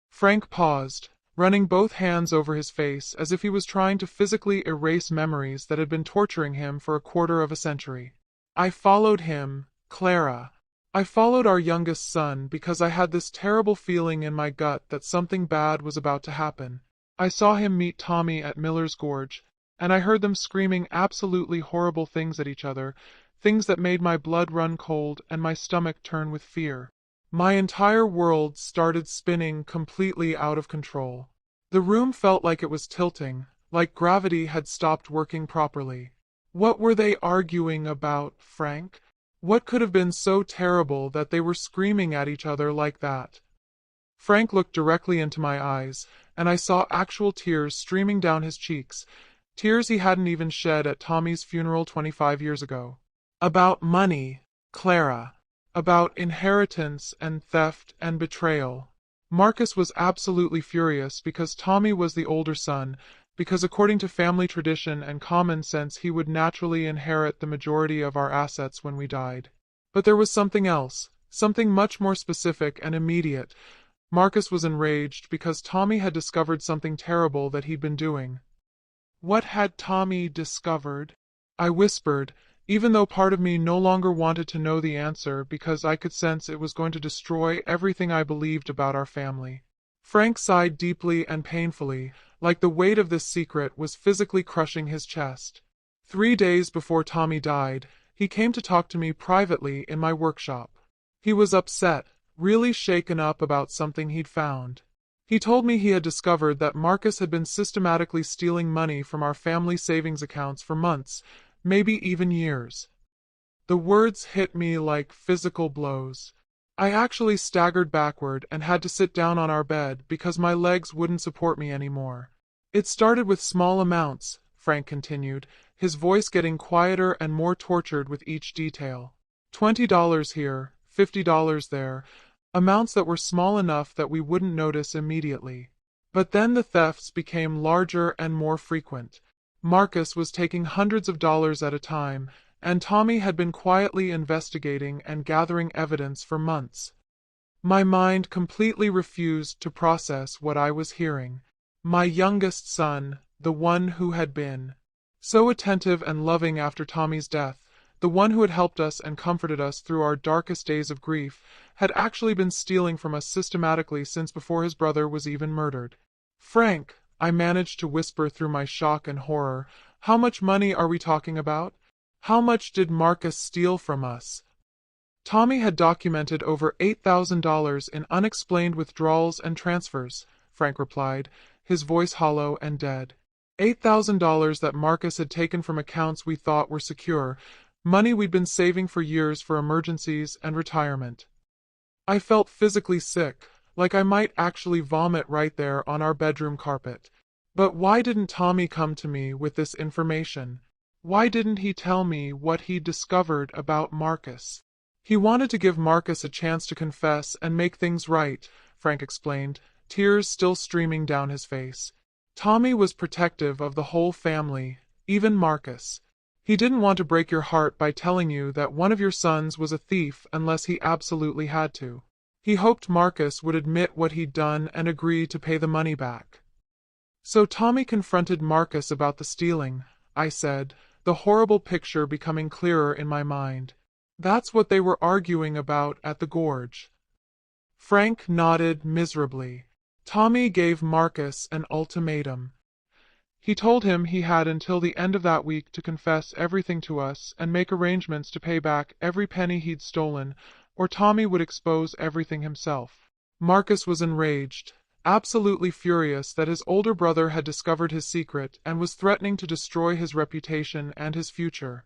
Frank paused, running both hands over his face as if he was trying to physically erase memories that had been torturing him for a quarter of a century. I followed him, Clara. I followed our youngest son because I had this terrible feeling in my gut that something bad was about to happen. I saw him meet Tommy at Miller's Gorge, and I heard them screaming absolutely horrible things at each other, things that made my blood run cold and my stomach turn with fear. My entire world started spinning completely out of control. The room felt like it was tilting, like gravity had stopped working properly. What were they arguing about, Frank? What could have been so terrible that they were screaming at each other like that? Frank looked directly into my eyes, and I saw actual tears streaming down his cheeks, tears he hadn't even shed at Tommy's funeral 25 years ago. About money, Clara. About inheritance and theft and betrayal. Marcus was absolutely furious because Tommy was the older son, because according to family tradition and common sense he would naturally inherit the majority of our assets when we died. But there was something else, something much more specific and immediate. Marcus was enraged because Tommy had discovered something terrible that he'd been doing. What had Tommy discovered? I whispered, even though part of me no longer wanted to know the answer because I could sense it was going to destroy everything I believed about our family. Frank sighed deeply and painfully, like the weight of this secret was physically crushing his chest. 3 days before Tommy died, he came to talk to me privately in my workshop. He was upset, really shaken up about something he'd found. He told me he had discovered that Marcus had been systematically stealing money from our family savings accounts for months, maybe even years. The words hit me like physical blows. I actually staggered backward and had to sit down on our bed because my legs wouldn't support me anymore. It started with small amounts, Frank continued, his voice getting quieter and more tortured with each detail. $20 here, $50 there, amounts that were small enough that we wouldn't notice immediately. But then the thefts became larger and more frequent. Marcus was taking hundreds of dollars at a time, and Tommy had been quietly investigating and gathering evidence for months. My mind completely refused to process what I was hearing. My youngest son, the one who had been so attentive and loving after Tommy's death, the one who had helped us and comforted us through our darkest days of grief, had actually been stealing from us systematically since before his brother was even murdered. Frank, I managed to whisper through my shock and horror, how much money are we talking about? How much did Marcus steal from us? Tommy had documented over $8,000 in unexplained withdrawals and transfers, Frank replied, his voice hollow and dead. $8,000 that Marcus had taken from accounts we thought were secure, money we'd been saving for years for emergencies and retirement. I felt physically sick, like I might actually vomit right there on our bedroom carpet. But why didn't Tommy come to me with this information? Why didn't he tell me what he'd discovered about Marcus? He wanted to give Marcus a chance to confess and make things right, Frank explained, tears still streaming down his face. Tommy was protective of the whole family, even Marcus. He didn't want to break your heart by telling you that one of your sons was a thief unless he absolutely had to. He hoped Marcus would admit what he'd done and agree to pay the money back. So Tommy confronted Marcus about the stealing, I said, the horrible picture becoming clearer in my mind. That's what they were arguing about at the gorge. Frank nodded miserably. Tommy gave Marcus an ultimatum. He told him he had until the end of that week to confess everything to us and make arrangements to pay back every penny he'd stolen, or Tommy would expose everything himself. Marcus was enraged. absolutely furious that his older brother had discovered his secret and was threatening to destroy his reputation and his future.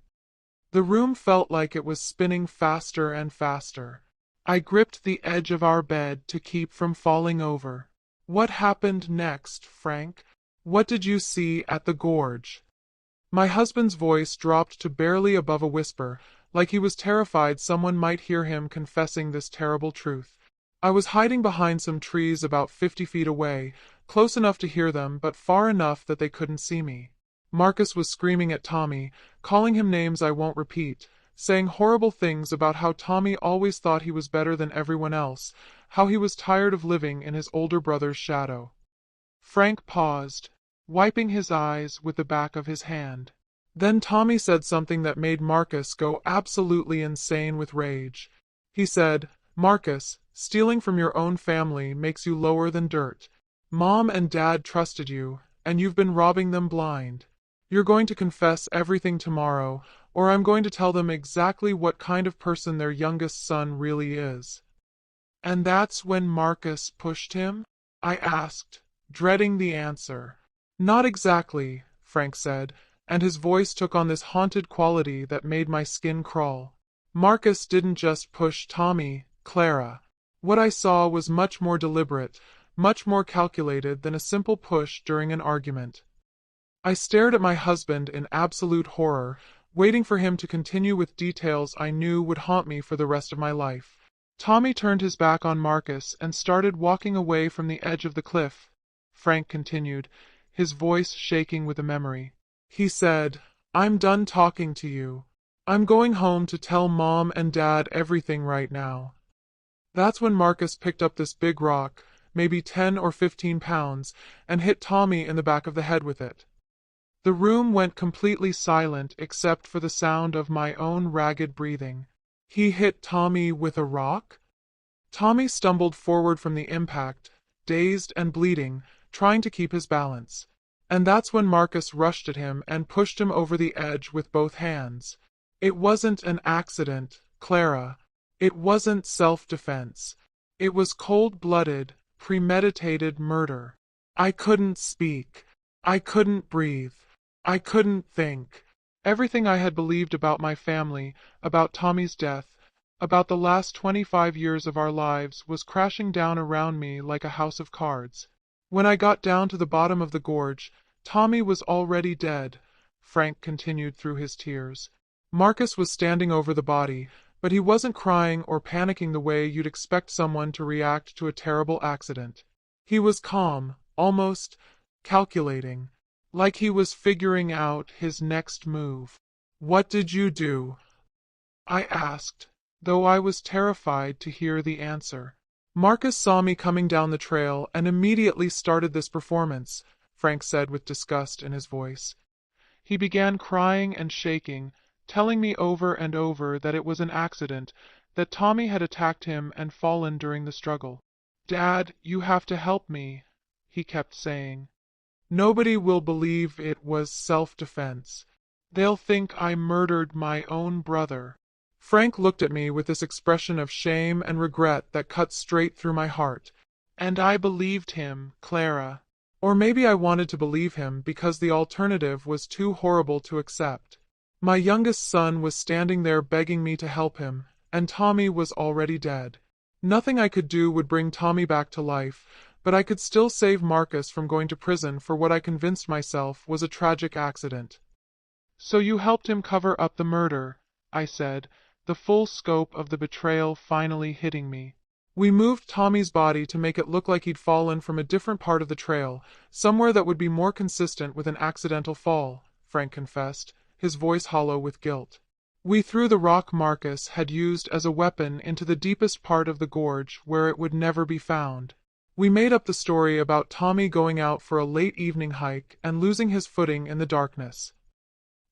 The room felt like it was spinning faster and faster. I gripped the edge of our bed to keep from falling over. What happened next, Frank? What did you see at the gorge? My husband's voice dropped to barely above a whisper, like he was terrified someone might hear him confessing this terrible truth. I was hiding behind some trees about 50 feet away, close enough to hear them, but far enough that they couldn't see me. Marcus was screaming at Tommy, calling him names I won't repeat, saying horrible things about how Tommy always thought he was better than everyone else, how he was tired of living in his older brother's shadow. Frank paused, wiping his eyes with the back of his hand. Then Tommy said something that made Marcus go absolutely insane with rage. He said, "Marcus, stealing from your own family makes you lower than dirt. Mom and Dad trusted you, and you've been robbing them blind. You're going to confess everything tomorrow, or I'm going to tell them exactly what kind of person their youngest son really is." "And that's when Marcus pushed him?" I asked, dreading the answer. "Not exactly," Frank said, and his voice took on this haunted quality that made my skin crawl. "Marcus didn't just push Tommy, Clara. What I saw was much more deliberate, much more calculated than a simple push during an argument." I stared at my husband in absolute horror, waiting for him to continue with details I knew would haunt me for the rest of my life. Tommy turned his back on Marcus and started walking away from the edge of the cliff. Frank continued, his voice shaking with a memory. He said, "I'm done talking to you. I'm going home to tell Mom and Dad everything right now." That's when Marcus picked up this big rock, maybe 10 or 15 pounds, and hit Tommy in the back of the head with it. The room went completely silent except for the sound of my own ragged breathing. "He hit Tommy with a rock?" Tommy stumbled forward from the impact, dazed and bleeding, trying to keep his balance. And that's when Marcus rushed at him and pushed him over the edge with both hands. It wasn't an accident, Clara. It wasn't self-defense. It was cold-blooded, premeditated murder. I couldn't speak. I couldn't breathe. I couldn't think. Everything I had believed about my family, about Tommy's death, about the last 25 years of our lives was crashing down around me like a house of cards. When I got down to the bottom of the gorge, Tommy was already dead, Frank continued through his tears. Marcus was standing over the body, but he wasn't crying or panicking the way you'd expect someone to react to a terrible accident. He was calm, almost calculating, like he was figuring out his next move. "What did you do?" I asked, though I was terrified to hear the answer. "Marcus saw me coming down the trail and immediately started this performance," Frank said with disgust in his voice. "He began crying and shaking, telling me over and over that it was an accident, that Tommy had attacked him and fallen during the struggle. 'Dad, you have to help me,' he kept saying. 'Nobody will believe it was self-defense. They'll think I murdered my own brother.'" Frank looked at me with this expression of shame and regret that cut straight through my heart. "And I believed him, Clara. Or maybe I wanted to believe him because the alternative was too horrible to accept. My youngest son was standing there begging me to help him, and Tommy was already dead. Nothing I could do would bring Tommy back to life, but I could still save Marcus from going to prison for what I convinced myself was a tragic accident." "So you helped him cover up the murder," I said, the full scope of the betrayal finally hitting me. "We moved Tommy's body to make it look like he'd fallen from a different part of the trail, somewhere that would be more consistent with an accidental fall," Frank confessed, his voice hollow with guilt. "We threw the rock Marcus had used as a weapon into the deepest part of the gorge where it would never be found. We made up the story about Tommy going out for a late evening hike and losing his footing in the darkness.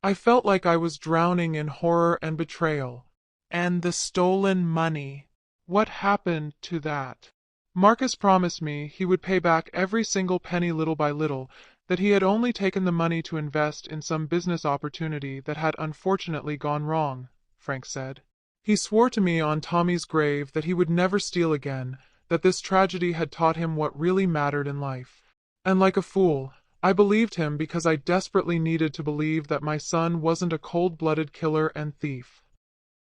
I felt like I was drowning in horror and betrayal. And the stolen money. What happened to that? Marcus promised me he would pay back every single penny little by little, that he had only taken the money to invest in some business opportunity that had unfortunately gone wrong," Frank said. "He swore to me on Tommy's grave that he would never steal again, that this tragedy had taught him what really mattered in life. And like a fool, I believed him because I desperately needed to believe that my son wasn't a cold-blooded killer and thief.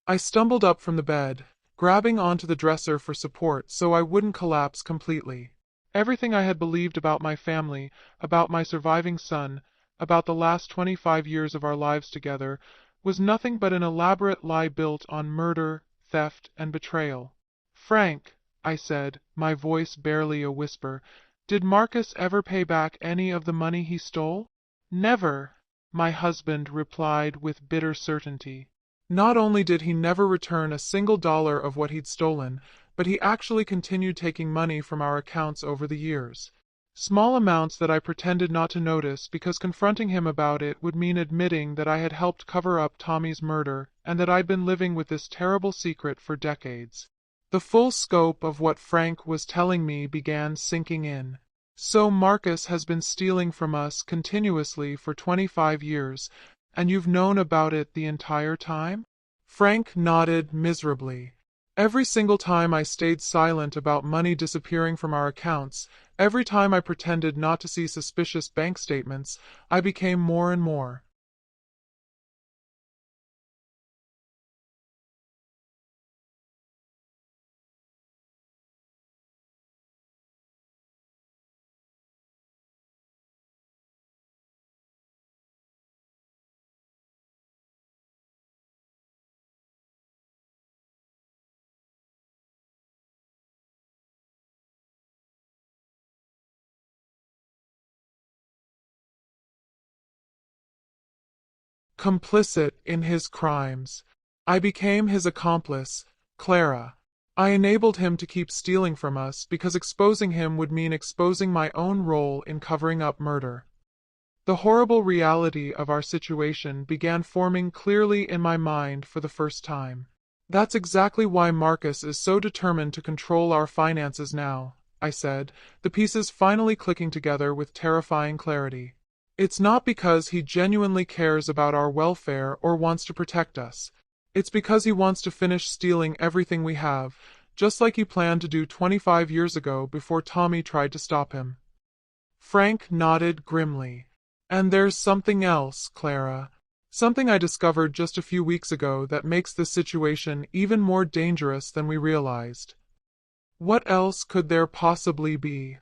I stumbled up from the bed, grabbing onto the dresser for support so I wouldn't collapse completely. Everything I had believed about my family, about my surviving son, about the last 25 years of our lives together, was nothing but an elaborate lie built on murder, theft, and betrayal. "Frank," I said, my voice barely a whisper, "did Marcus ever pay back any of the money he stole?" "Never," my husband replied with bitter certainty. Not only did he never return a single dollar of what he'd stolen, but he actually continued taking money from our accounts over the years. Small amounts that I pretended not to notice because confronting him about it would mean admitting that I had helped cover up Tommy's murder and that I'd been living with this terrible secret for decades. The full scope of what Frank was telling me began sinking in. "So Marcus has been stealing from us continuously for 25 years, and you've known about it the entire time?" Frank nodded miserably. "Every single time I stayed silent about money disappearing from our accounts, every time I pretended not to see suspicious bank statements, I became more and more complicit in his crimes. I became his accomplice, Clara. I enabled him to keep stealing from us because exposing him would mean exposing my own role in covering up murder. The horrible reality of our situation began forming clearly in my mind for the first time. That's exactly why Marcus is so determined to control our finances now, I said, the pieces finally clicking together with terrifying clarity. It's not because he genuinely cares about our welfare or wants to protect us. It's because he wants to finish stealing everything we have, just like he planned to do 25 years ago before Tommy tried to stop him. Frank nodded grimly. "And there's something else, Clara. Something I discovered just a few weeks ago that makes this situation even more dangerous than we realized." "What else could there possibly be?"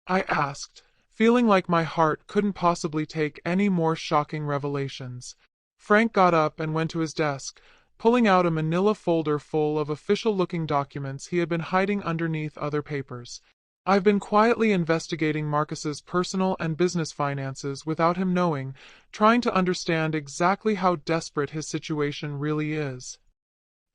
I asked, feeling like my heart couldn't possibly take any more shocking revelations. Frank got up and went to his desk, pulling out a manila folder full of official-looking documents he had been hiding underneath other papers. "I've been quietly investigating Marcus's personal and business finances without him knowing, trying to understand exactly how desperate his situation really is."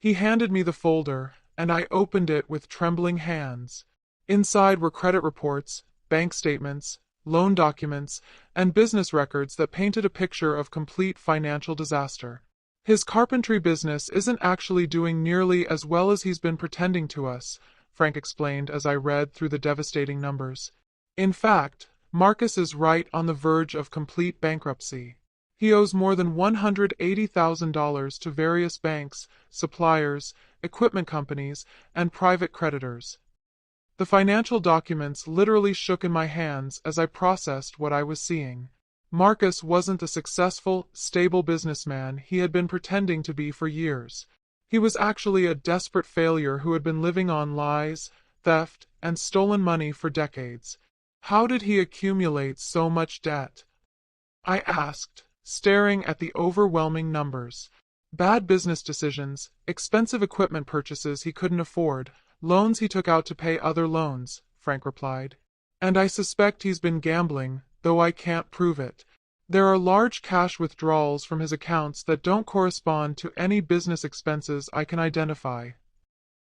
He handed me the folder, and I opened it with trembling hands. Inside were credit reports, bank statements, loan documents, and business records that painted a picture of complete financial disaster. "His carpentry business isn't actually doing nearly as well as he's been pretending to us," Frank explained as I read through the devastating numbers. "In fact, Marcus is right on the verge of complete bankruptcy. He owes more than $180,000 to various banks, suppliers, equipment companies, and private creditors." The financial documents literally shook in my hands as I processed what I was seeing. Marcus wasn't the successful, stable businessman he had been pretending to be for years. He was actually a desperate failure who had been living on lies, theft, and stolen money for decades. How did he accumulate so much debt? I asked, staring at the overwhelming numbers. "Bad business decisions, expensive equipment purchases he couldn't afford, loans he took out to pay other loans," Frank replied. "And I suspect he's been gambling, though I can't prove it. There are large cash withdrawals from his accounts that don't correspond to any business expenses I can identify."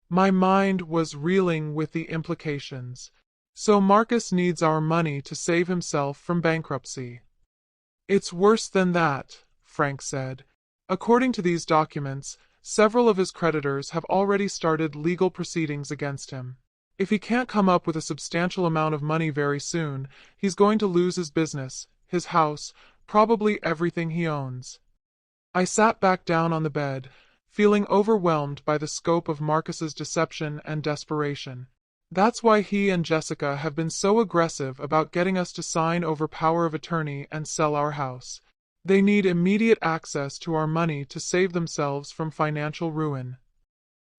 My mind was reeling with the implications. So Marcus needs our money to save himself from bankruptcy. "It's worse than that," Frank said. "According to these documents, several of his creditors have already started legal proceedings against him. If he can't come up with a substantial amount of money very soon, he's going to lose his business, his house, probably everything he owns." I sat back down on the bed, feeling overwhelmed by the scope of Marcus's deception and desperation. That's why he and Jessica have been so aggressive about getting us to sign over power of attorney and sell our house. They need immediate access to our money to save themselves from financial ruin.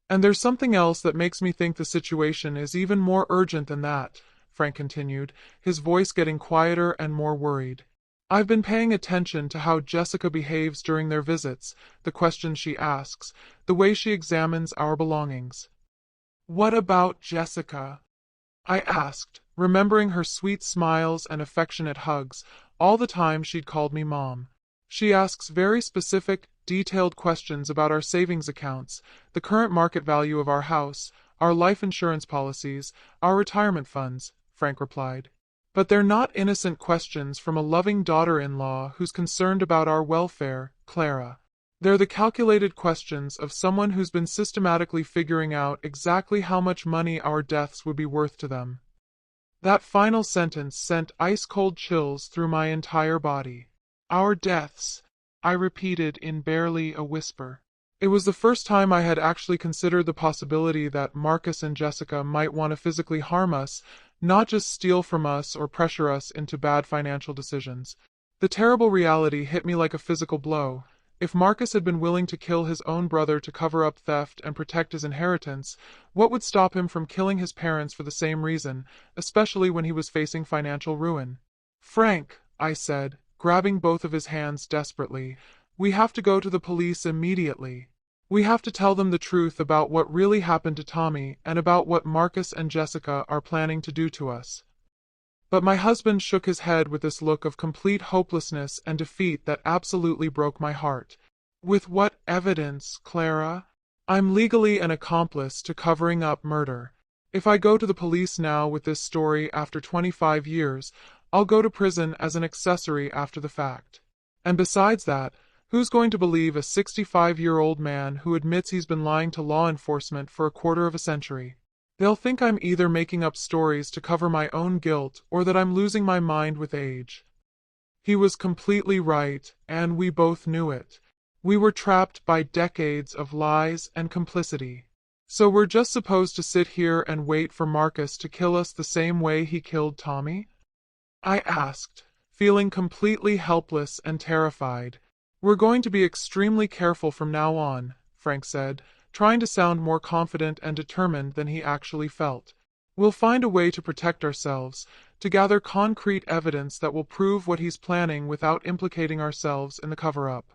And there's something else that makes me think the situation is even more urgent than that, Frank continued, his voice getting quieter and more worried. I've been paying attention to how Jessica behaves during their visits, the questions she asks, the way she examines our belongings. What about Jessica? I asked, remembering her sweet smiles and affectionate hugs all the time she'd called me Mom. She asks very specific, detailed questions about our savings accounts, the current market value of our house, our life insurance policies, our retirement funds, Frank replied. But they're not innocent questions from a loving daughter-in-law who's concerned about our welfare, Clara. They're the calculated questions of someone who's been systematically figuring out exactly how much money our deaths would be worth to them. That final sentence sent ice-cold chills through my entire body. Our deaths, I repeated in barely a whisper. It was the first time I had actually considered the possibility that Marcus and Jessica might want to physically harm us, not just steal from us or pressure us into bad financial decisions. The terrible reality hit me like a physical blow. If Marcus had been willing to kill his own brother to cover up theft and protect his inheritance, what would stop him from killing his parents for the same reason, especially when he was facing financial ruin? Frank, I said, grabbing both of his hands desperately, we have to go to the police immediately. We have to tell them the truth about what really happened to Tommy and about what Marcus and Jessica are planning to do to us. But my husband shook his head with this look of complete hopelessness and defeat that absolutely broke my heart. With what evidence, Clara? I'm legally an accomplice to covering up murder. If I go to the police now with this story after 25 years, I'll go to prison as an accessory after the fact. And besides that, who's going to believe a 65-year-old man who admits he's been lying to law enforcement for a quarter of a century? They'll think I'm either making up stories to cover my own guilt or that I'm losing my mind with age. He was completely right, and we both knew it. We were trapped by decades of lies and complicity. So we're just supposed to sit here and wait for Marcus to kill us the same way he killed Tommy? I asked, feeling completely helpless and terrified. We're going to be extremely careful from now on, Frank said, trying to sound more confident and determined than he actually felt. We'll find a way to protect ourselves, to gather concrete evidence that will prove what he's planning without implicating ourselves in the cover-up.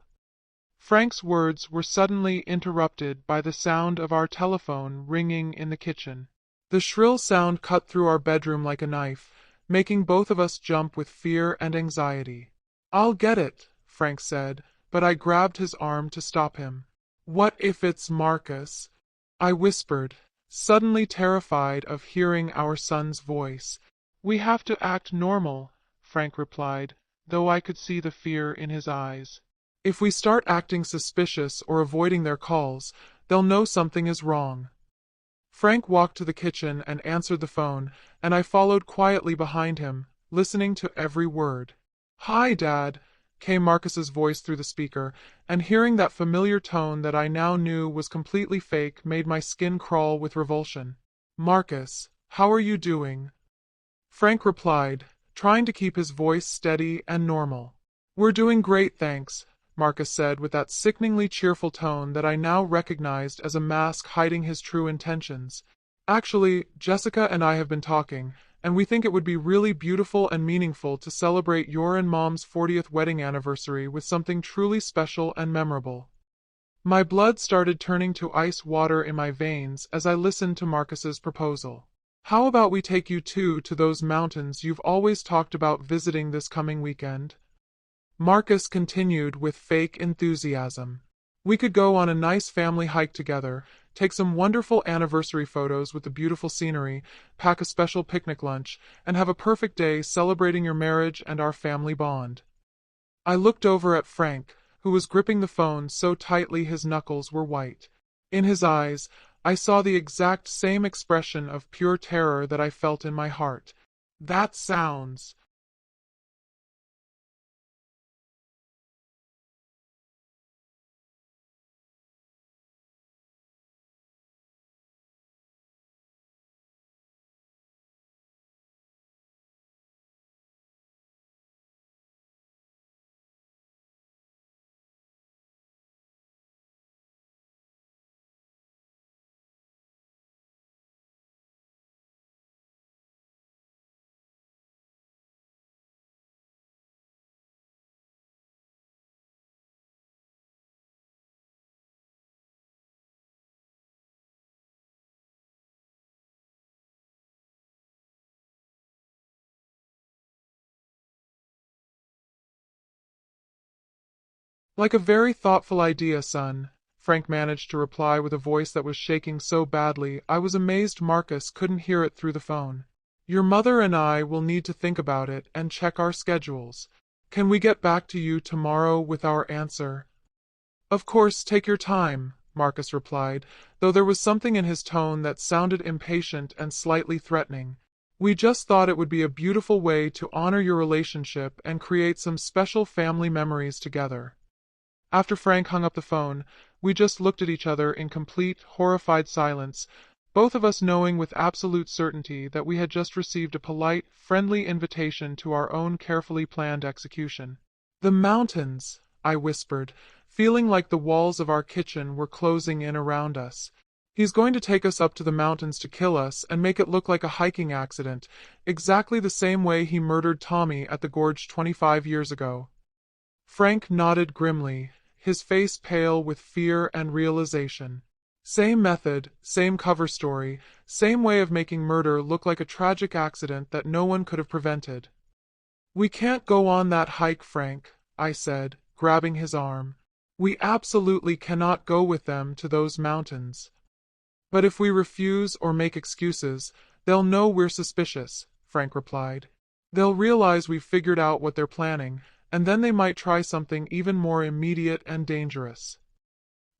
Frank's words were suddenly interrupted by the sound of our telephone ringing in the kitchen. The shrill sound cut through our bedroom like a knife, making both of us jump with fear and anxiety. I'll get it, Frank said, but I grabbed his arm to stop him. What if it's Marcus? I whispered, suddenly terrified of hearing our son's voice. We have to act normal, Frank replied, though I could see the fear in his eyes. If we start acting suspicious or avoiding their calls, they'll know something is wrong. Frank walked to the kitchen and answered the phone, and I followed quietly behind him, listening to every word. "Hi, Dad," came Marcus's voice through the speaker, and hearing that familiar tone that I now knew was completely fake made my skin crawl with revulsion. "Marcus, how are you doing?" Frank replied, trying to keep his voice steady and normal. "We're doing great, thanks," Marcus said with that sickeningly cheerful tone that I now recognized as a mask hiding his true intentions. "Actually, Jessica and I have been talking, and we think it would be really beautiful and meaningful to celebrate your and Mom's 40th wedding anniversary with something truly special and memorable." My blood started turning to ice water in my veins as I listened to Marcus's proposal. "How about we take you two to those mountains you've always talked about visiting this coming weekend?" Marcus continued with fake enthusiasm. "We could go on a nice family hike together, take some wonderful anniversary photos with the beautiful scenery, pack a special picnic lunch, and have a perfect day celebrating your marriage and our family bond." I looked over at Frank, who was gripping the phone so tightly his knuckles were white. In his eyes, I saw the exact same expression of pure terror that I felt in my heart. "That sounds Like a very thoughtful idea, son, Frank managed to reply with a voice that was shaking so badly I was amazed Marcus couldn't hear it through the phone. Your mother and I will need to think about it and check our schedules. Can we get back to you tomorrow with our answer? Of course, take your time, Marcus replied, though there was something in his tone that sounded impatient and slightly threatening. We just thought it would be a beautiful way to honor your relationship and create some special family memories together. After Frank hung up the phone, we just looked at each other in complete, horrified silence, both of us knowing with absolute certainty that we had just received a polite, friendly invitation to our own carefully planned execution. The mountains, I whispered, feeling like the walls of our kitchen were closing in around us. He's going to take us up to the mountains to kill us and make it look like a hiking accident, exactly the same way he murdered Tommy at the gorge 25 years ago. Frank nodded grimly, his face pale with fear and realization. Same method, same cover story, same way of making murder look like a tragic accident that no one could have prevented. We can't go on that hike, Frank, I said, grabbing his arm. We absolutely cannot go with them to those mountains. But if we refuse or make excuses, they'll know we're suspicious, Frank replied. They'll realize we've figured out what they're planning, and then they might try something even more immediate and dangerous.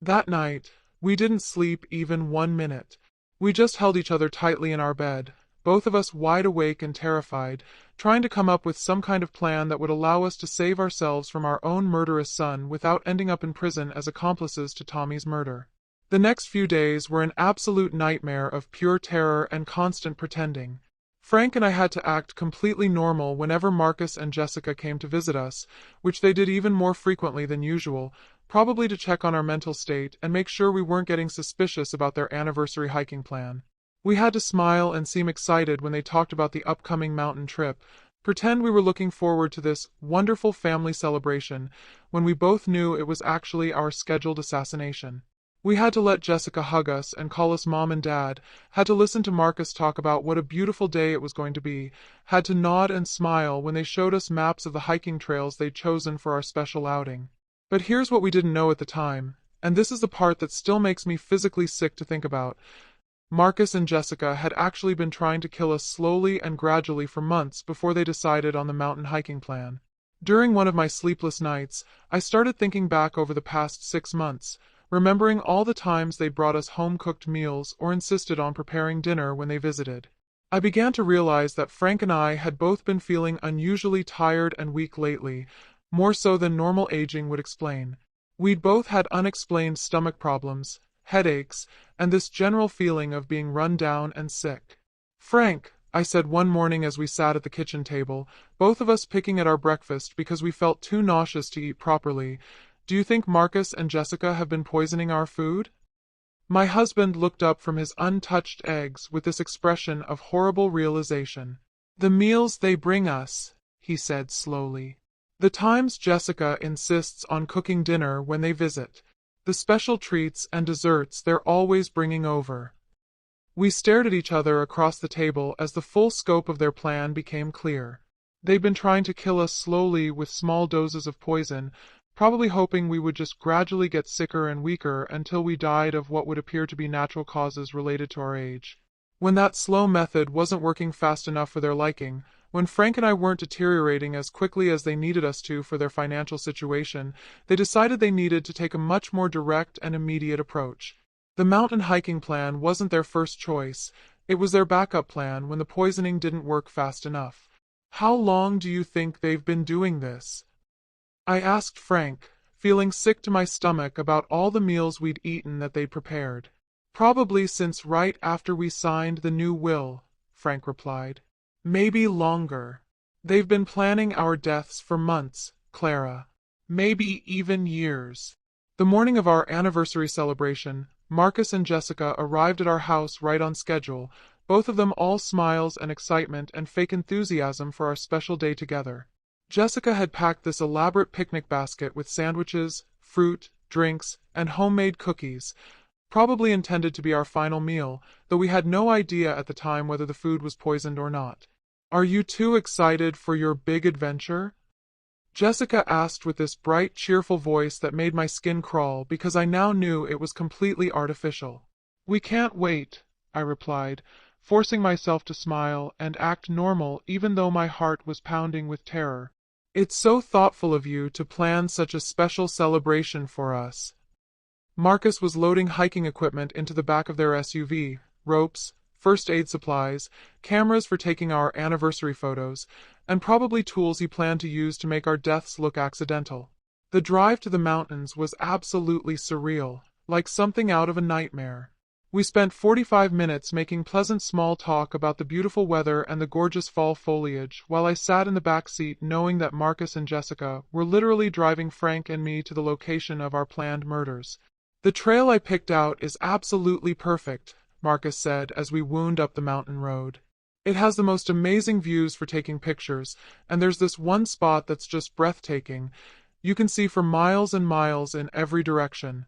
That night, we didn't sleep even 1 minute. We just held each other tightly in our bed, both of us wide awake and terrified, trying to come up with some kind of plan that would allow us to save ourselves from our own murderous son without ending up in prison as accomplices to Tommy's murder. The next few days were an absolute nightmare of pure terror and constant pretending. Frank and I had to act completely normal whenever Marcus and Jessica came to visit us, which they did even more frequently than usual, probably to check on our mental state and make sure we weren't getting suspicious about their anniversary hiking plan. We had to smile and seem excited when they talked about the upcoming mountain trip, pretend we were looking forward to this wonderful family celebration, when we both knew it was actually our scheduled assassination. We had to let Jessica hug us and call us Mom and Dad, had to listen to Marcus talk about what a beautiful day it was going to be, had to nod and smile when they showed us maps of the hiking trails they'd chosen for our special outing. But here's what we didn't know at the time, and this is the part that still makes me physically sick to think about. Marcus and Jessica had actually been trying to kill us slowly and gradually for months before they decided on the mountain hiking plan. During one of my sleepless nights, I started thinking back over the past 6 months, remembering all the times they brought us home-cooked meals or insisted on preparing dinner when they visited. I began to realize that Frank and I had both been feeling unusually tired and weak lately, more so than normal aging would explain. We'd both had unexplained stomach problems, headaches, and this general feeling of being run down and sick. Frank, I said one morning as we sat at the kitchen table, both of us picking at our breakfast because we felt too nauseous to eat properly, do you think Marcus and Jessica have been poisoning our food? My husband looked up from his untouched eggs with this expression of horrible realization. The meals they bring us, he said slowly. The times Jessica insists on cooking dinner when they visit. The special treats and desserts they're always bringing over. We stared at each other across the table as the full scope of their plan became clear. They'd been trying to kill us slowly with small doses of poison, probably hoping we would just gradually get sicker and weaker until we died of what would appear to be natural causes related to our age. When that slow method wasn't working fast enough for their liking, when Frank and I weren't deteriorating as quickly as they needed us to for their financial situation, they decided they needed to take a much more direct and immediate approach. The mountain hiking plan wasn't their first choice, it was their backup plan when the poisoning didn't work fast enough. How long do you think they've been doing this? I asked Frank, feeling sick to my stomach about all the meals we'd eaten that they'd prepared. Probably since right after we signed the new will, Frank replied. Maybe longer. They've been planning our deaths for months, Clara. Maybe even years. The morning of our anniversary celebration, Marcus and Jessica arrived at our house right on schedule, both of them all smiles and excitement and fake enthusiasm for our special day together. Jessica had packed this elaborate picnic basket with sandwiches, fruit, drinks, and homemade cookies, probably intended to be our final meal, though we had no idea at the time whether the food was poisoned or not. Are you too excited for your big adventure? Jessica asked with this bright, cheerful voice that made my skin crawl because I now knew it was completely artificial. We can't wait, I replied, forcing myself to smile and act normal even though my heart was pounding with terror. It's so thoughtful of you to plan such a special celebration for us. Marcus was loading hiking equipment into the back of their SUV, ropes, first aid supplies, cameras for taking our anniversary photos, and probably tools he planned to use to make our deaths look accidental. The drive to the mountains was absolutely surreal, like something out of a nightmare. We spent 45 minutes making pleasant small talk about the beautiful weather and the gorgeous fall foliage, while I sat in the back seat knowing that Marcus and Jessica were literally driving Frank and me to the location of our planned murders. The trail I picked out is absolutely perfect, Marcus said as we wound up the mountain road. It has the most amazing views for taking pictures, and there's this one spot that's just breathtaking. You can see for miles and miles in every direction.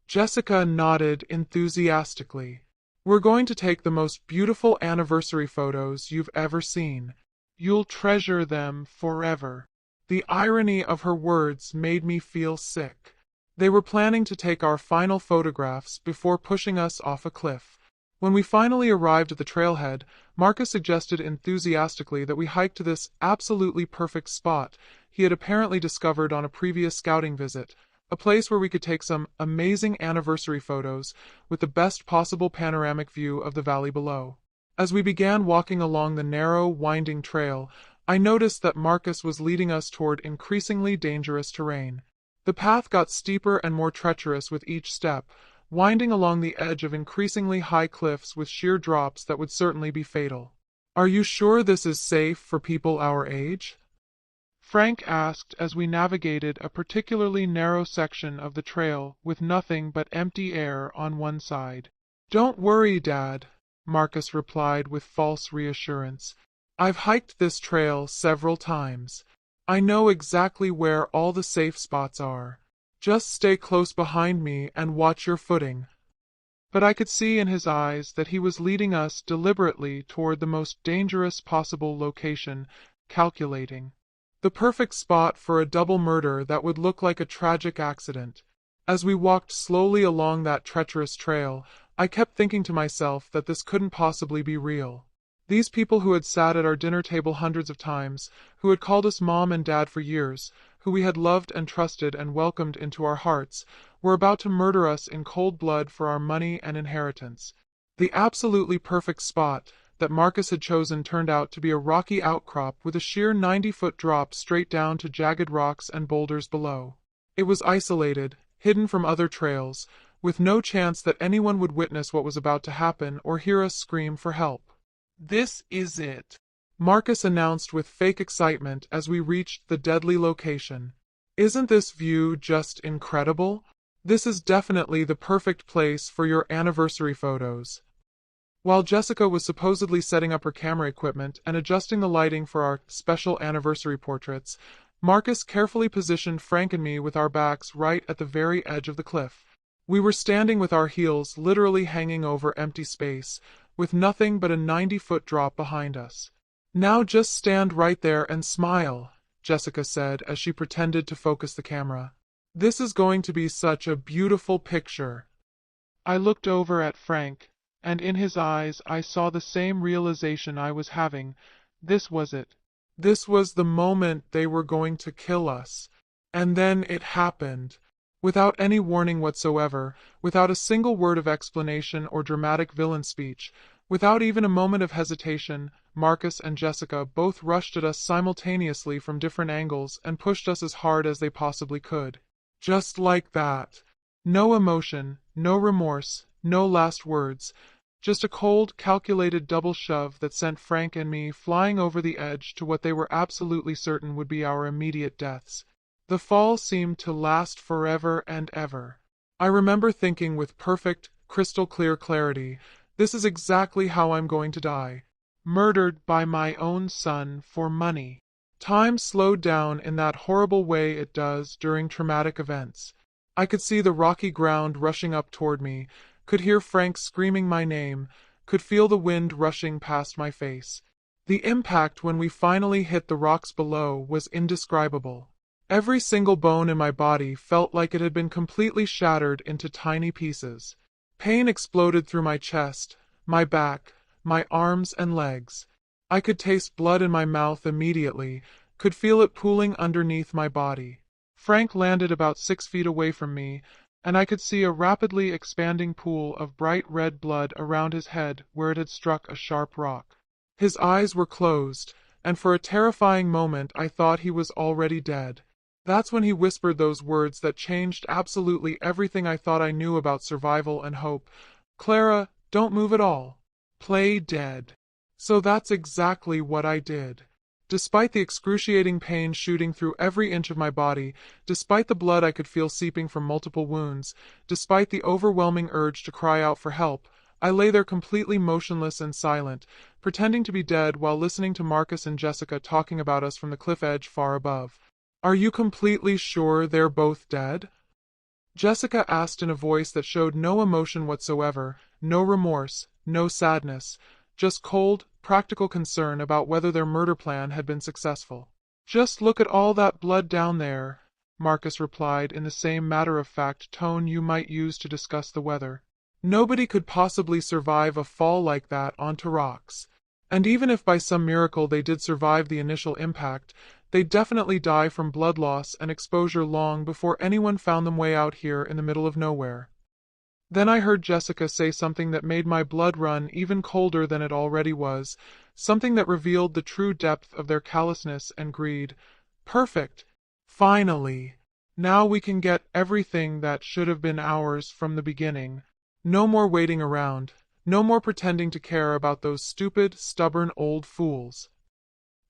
Jessica nodded enthusiastically. We're going to take the most beautiful anniversary photos you've ever seen. You'll treasure them forever. The irony of her words made me feel sick. They were planning to take our final photographs before pushing us off a cliff. When we finally arrived at the trailhead, Marcus suggested enthusiastically that we hike to this absolutely perfect spot he had apparently discovered on a previous scouting visit. A place where we could take some amazing anniversary photos with the best possible panoramic view of the valley below. As we began walking along the narrow, winding trail, I noticed that Marcus was leading us toward increasingly dangerous terrain. The path got steeper and more treacherous with each step, winding along the edge of increasingly high cliffs with sheer drops that would certainly be fatal. "Are you sure this is safe for people our age?" Frank asked as we navigated a particularly narrow section of the trail with nothing but empty air on one side. "Don't worry, Dad," Marcus replied with false reassurance. "I've hiked this trail several times. I know exactly where all the safe spots are. Just stay close behind me and watch your footing." But I could see in his eyes that he was leading us deliberately toward the most dangerous possible location, calculating. The perfect spot for a double murder that would look like a tragic accident. As we walked slowly along that treacherous trail, I kept thinking to myself that this couldn't possibly be real. These people who had sat at our dinner table hundreds of times, who had called us Mom and Dad for years, who we had loved and trusted and welcomed into our hearts, were about to murder us in cold blood for our money and inheritance. The absolutely perfect spot that Marcus had chosen turned out to be a rocky outcrop with a sheer 90-foot drop straight down to jagged rocks and boulders below. It was isolated, hidden from other trails, with no chance that anyone would witness what was about to happen or hear us scream for help. "This is it," Marcus announced with fake excitement as we reached the deadly location. "Isn't this view just incredible? This is definitely the perfect place for your anniversary photos." While Jessica was supposedly setting up her camera equipment and adjusting the lighting for our special anniversary portraits, Marcus carefully positioned Frank and me with our backs right at the very edge of the cliff. We were standing with our heels literally hanging over empty space, with nothing but a 90-foot drop behind us. "Now just stand right there and smile," Jessica said as she pretended to focus the camera. "This is going to be such a beautiful picture." I looked over at Frank, and in his eyes I saw the same realization I was having. This was it. This was the moment they were going to kill us. And then it happened. Without any warning whatsoever, without a single word of explanation or dramatic villain speech, without even a moment of hesitation, Marcus and Jessica both rushed at us simultaneously from different angles and pushed us as hard as they possibly could. Just like that. No emotion, no remorse, no last words. Just a cold, calculated double shove that sent Frank and me flying over the edge to what they were absolutely certain would be our immediate deaths. The fall seemed to last forever and ever. I remember thinking with perfect, crystal-clear clarity, this is exactly how I'm going to die. Murdered by my own son for money. Time slowed down in that horrible way it does during traumatic events. I could see the rocky ground rushing up toward me, could hear Frank screaming my name, could feel the wind rushing past my face. The impact when we finally hit the rocks below was indescribable. Every single bone in my body felt like it had been completely shattered into tiny pieces. Pain exploded through my chest, my back, my arms and legs. I could taste blood in my mouth immediately, could feel it pooling underneath my body. Frank landed about 6 feet away from me, and I could see a rapidly expanding pool of bright red blood around his head where it had struck a sharp rock. His eyes were closed, and for a terrifying moment I thought he was already dead. That's when he whispered those words that changed absolutely everything I thought I knew about survival and hope. "Clara, don't move at all. Play dead." So that's exactly what I did. Despite the excruciating pain shooting through every inch of my body, despite the blood I could feel seeping from multiple wounds, despite the overwhelming urge to cry out for help, I lay there completely motionless and silent, pretending to be dead while listening to Marcus and Jessica talking about us from the cliff edge far above. "Are you completely sure they're both dead?" Jessica asked in a voice that showed no emotion whatsoever, no remorse, no sadness, just cold, practical concern about whether their murder plan had been successful. "Just look at all that blood down there," Marcus replied in the same matter-of-fact tone you might use to discuss the weather. "Nobody could possibly survive a fall like that onto rocks. And even if by some miracle they did survive the initial impact, they'd definitely die from blood loss and exposure long before anyone found them way out here in the middle of nowhere." Then I heard Jessica say something that made my blood run even colder than it already was, something that revealed the true depth of their callousness and greed. "Perfect! Finally! Now we can get everything that should have been ours from the beginning. No more waiting around. No more pretending to care about those stupid, stubborn old fools."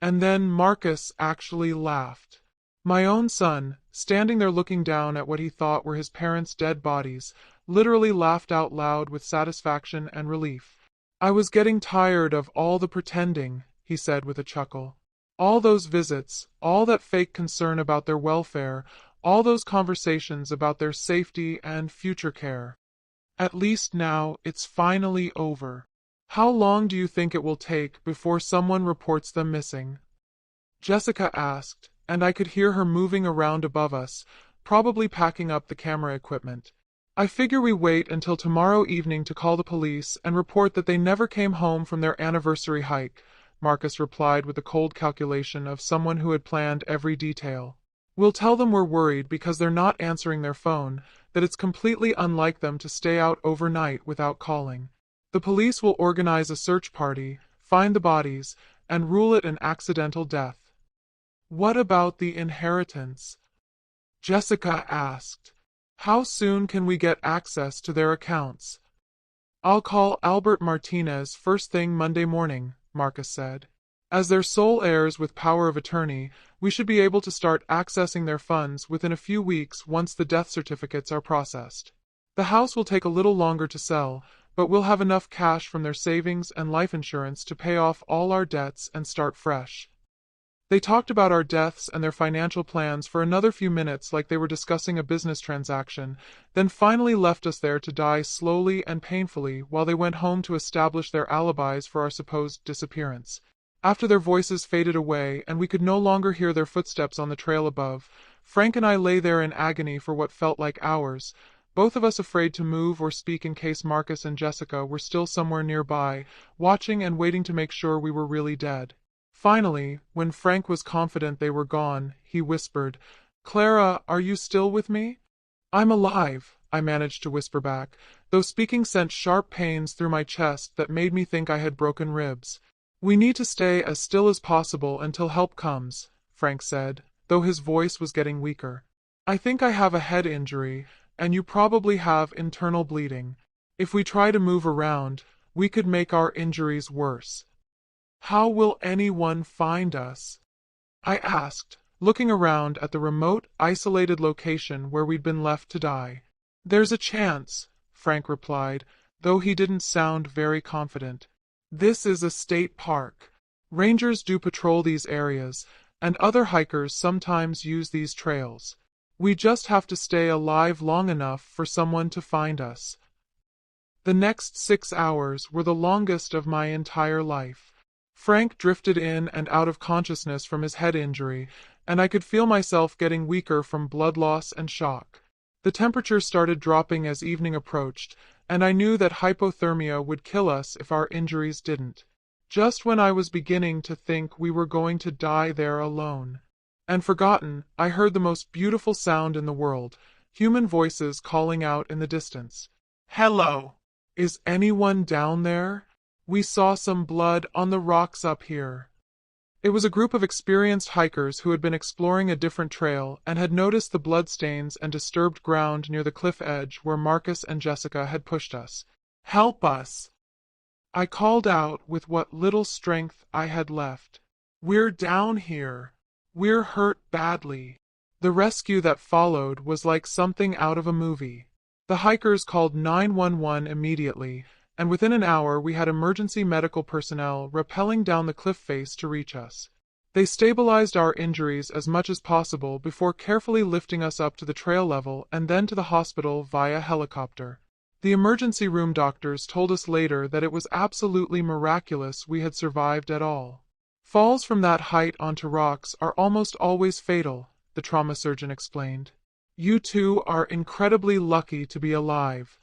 And then Marcus actually laughed. My own son, standing there looking down at what he thought were his parents' dead bodies, literally laughed out loud with satisfaction and relief. "I was getting tired of all the pretending," he said with a chuckle. "All those visits, all that fake concern about their welfare, all those conversations about their safety and future care. At least now it's finally over. How long do you think it will take before someone reports them missing?" Jessica asked, and I could hear her moving around above us, probably packing up the camera equipment. "I figure we wait until tomorrow evening to call the police and report that they never came home from their anniversary hike," Marcus replied with the cold calculation of someone who had planned every detail. "We'll tell them we're worried because they're not answering their phone, that it's completely unlike them to stay out overnight without calling. The police will organize a search party, find the bodies, and rule it an accidental death." "What about the inheritance?" Jessica asked. "How soon can we get access to their accounts?" "I'll call Albert Martinez first thing Monday morning," Marcus said. "As their sole heirs with power of attorney, we should be able to start accessing their funds within a few weeks once the death certificates are processed. The house will take a little longer to sell, but we'll have enough cash from their savings and life insurance to pay off all our debts and start fresh." They talked about our deaths and their financial plans for another few minutes like they were discussing a business transaction, then finally left us there to die slowly and painfully while they went home to establish their alibis for our supposed disappearance. After their voices faded away and we could no longer hear their footsteps on the trail above, Frank and I lay there in agony for what felt like hours, both of us afraid to move or speak in case Marcus and Jessica were still somewhere nearby, watching and waiting to make sure we were really dead. Finally, when Frank was confident they were gone, he whispered, "Clara, are you still with me?" "I'm alive," I managed to whisper back, though speaking sent sharp pains through my chest that made me think I had broken ribs. "We need to stay as still as possible until help comes," Frank said, though his voice was getting weaker. "I think I have a head injury, and you probably have internal bleeding. If we try to move around, we could make our injuries worse." "How will anyone find us?" I asked, looking around at the remote, isolated location where we'd been left to die. "There's a chance," Frank replied, though he didn't sound very confident. "This is a state park. Rangers do patrol these areas, and other hikers sometimes use these trails. We just have to stay alive long enough for someone to find us." The next 6 hours were the longest of my entire life. Frank drifted in and out of consciousness from his head injury, and I could feel myself getting weaker from blood loss and shock. The temperature started dropping as evening approached, and I knew that hypothermia would kill us if our injuries didn't. Just when I was beginning to think we were going to die there alone and forgotten, I heard the most beautiful sound in the world, human voices calling out in the distance. "Hello! Is anyone down there? We saw some blood on the rocks up here." It was a group of experienced hikers who had been exploring a different trail and had noticed the bloodstains and disturbed ground near the cliff edge where Marcus and Jessica had pushed us. "Help us!" I called out with what little strength I had left. "We're down here. We're hurt badly." The rescue that followed was like something out of a movie. The hikers called 911 immediately, and within an hour we had emergency medical personnel rappelling down the cliff face to reach us. They stabilized our injuries as much as possible before carefully lifting us up to the trail level and then to the hospital via helicopter. The emergency room doctors told us later that it was absolutely miraculous we had survived at all. "Falls from that height onto rocks are almost always fatal," the trauma surgeon explained. "You two are incredibly lucky to be alive."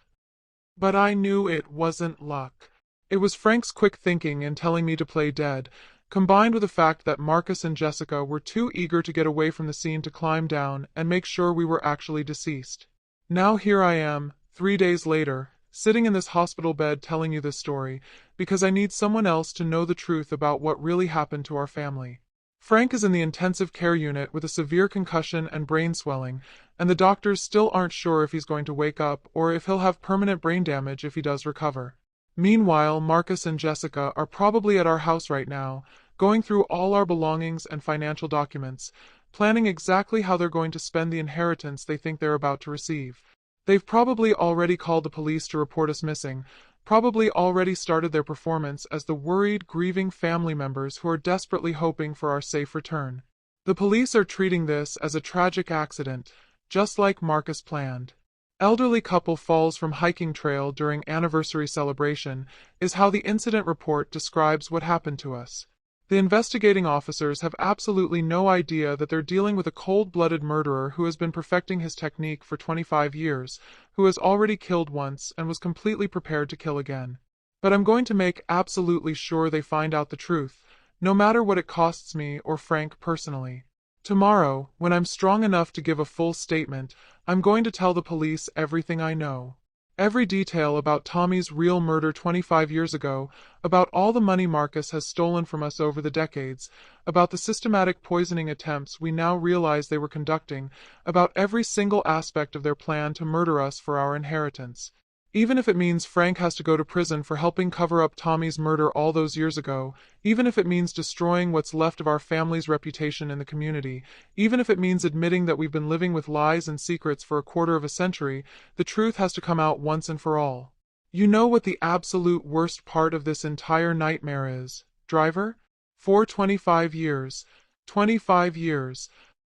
But I knew it wasn't luck. It was Frank's quick thinking in telling me to play dead, combined with the fact that Marcus and Jessica were too eager to get away from the scene to climb down and make sure we were actually deceased. Now here I am, 3 days later, sitting in this hospital bed telling you this story, because I need someone else to know the truth about what really happened to our family. Frank is in the intensive care unit with a severe concussion and brain swelling, and the doctors still aren't sure if he's going to wake up or if he'll have permanent brain damage if he does recover. Meanwhile, Marcus and Jessica are probably at our house right now, going through all our belongings and financial documents, planning exactly how they're going to spend the inheritance they think they're about to receive. They've probably already called the police to report us missing, probably already started their performance as the worried, grieving family members who are desperately hoping for our safe return. The police are treating this as a tragic accident, just like Marcus planned. Elderly couple falls from hiking trail during anniversary celebration is how the incident report describes what happened to us. The investigating officers have absolutely no idea that they're dealing with a cold-blooded murderer who has been perfecting his technique for 25 years, who has already killed once and was completely prepared to kill again. But I'm going to make absolutely sure they find out the truth, no matter what it costs me or Frank personally. Tomorrow, when I'm strong enough to give a full statement, I'm going to tell the police everything I know. Every detail about Tommy's real murder 25 years ago, about all the money Marcus has stolen from us over the decades, about the systematic poisoning attempts we now realize they were conducting, about every single aspect of their plan to murder us for our inheritance. Even if it means Frank has to go to prison for helping cover up Tommy's murder all those years ago, even if it means destroying what's left of our family's reputation in the community, even if it means admitting that we've been living with lies and secrets for a quarter of a century, the truth has to come out once and for all. You know what the absolute worst part of this entire nightmare is, driver? For 25 years, 25 years,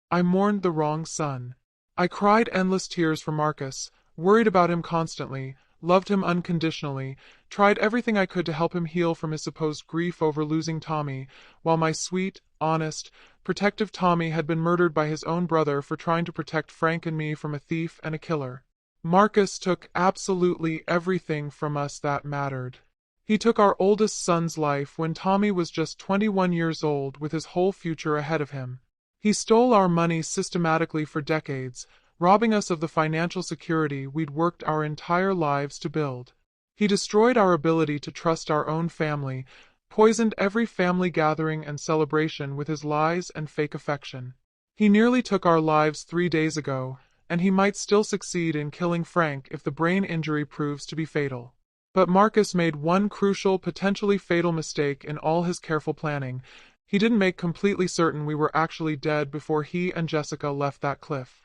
I mourned the wrong son. I cried endless tears for Marcus, worried about him constantly, loved him unconditionally, tried everything I could to help him heal from his supposed grief over losing Tommy, while my sweet, honest, protective Tommy had been murdered by his own brother for trying to protect Frank and me from a thief and a killer. Marcus took absolutely everything from us that mattered. He took our oldest son's life when Tommy was just 21 years old with his whole future ahead of him. He stole our money systematically for decades, robbing us of the financial security we'd worked our entire lives to build. He destroyed our ability to trust our own family, poisoned every family gathering and celebration with his lies and fake affection. He nearly took our lives 3 days ago, and he might still succeed in killing Frank if the brain injury proves to be fatal. But Marcus made one crucial, potentially fatal mistake in all his careful planning. He didn't make completely certain we were actually dead before he and Jessica left that cliff.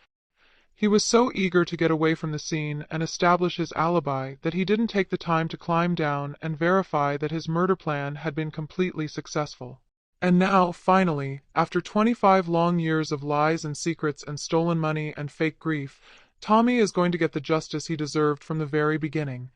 He was so eager to get away from the scene and establish his alibi that he didn't take the time to climb down and verify that his murder plan had been completely successful. And now, finally, after 25 long years of lies and secrets and stolen money and fake grief, Tommy is going to get the justice he deserved from the very beginning.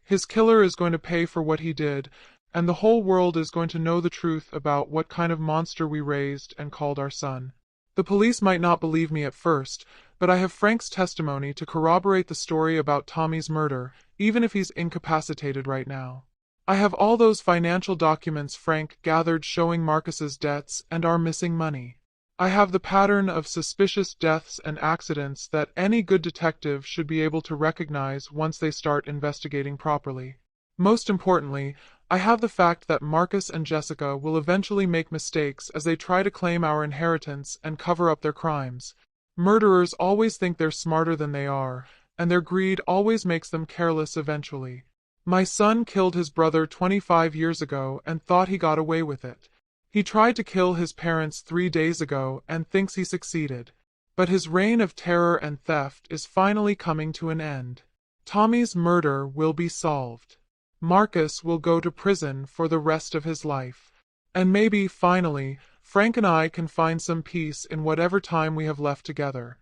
His killer is going to pay for what he did, and the whole world is going to know the truth about what kind of monster we raised and called our son. The police might not believe me at first, but I have Frank's testimony to corroborate the story about Tommy's murder, even if he's incapacitated right now. I have all those financial documents Frank gathered showing Marcus's debts and our missing money. I have the pattern of suspicious deaths and accidents that any good detective should be able to recognize once they start investigating properly. Most importantly, I have the fact that Marcus and Jessica will eventually make mistakes as they try to claim our inheritance and cover up their crimes. Murderers always think they're smarter than they are, and their greed always makes them careless eventually. My son killed his brother 25 years ago and thought he got away with it. He tried to kill his parents 3 days ago and thinks he succeeded. But his reign of terror and theft is finally coming to an end. Tommy's murder will be solved. Marcus will go to prison for the rest of his life. And maybe, finally, Frank and I can find some peace in whatever time we have left together.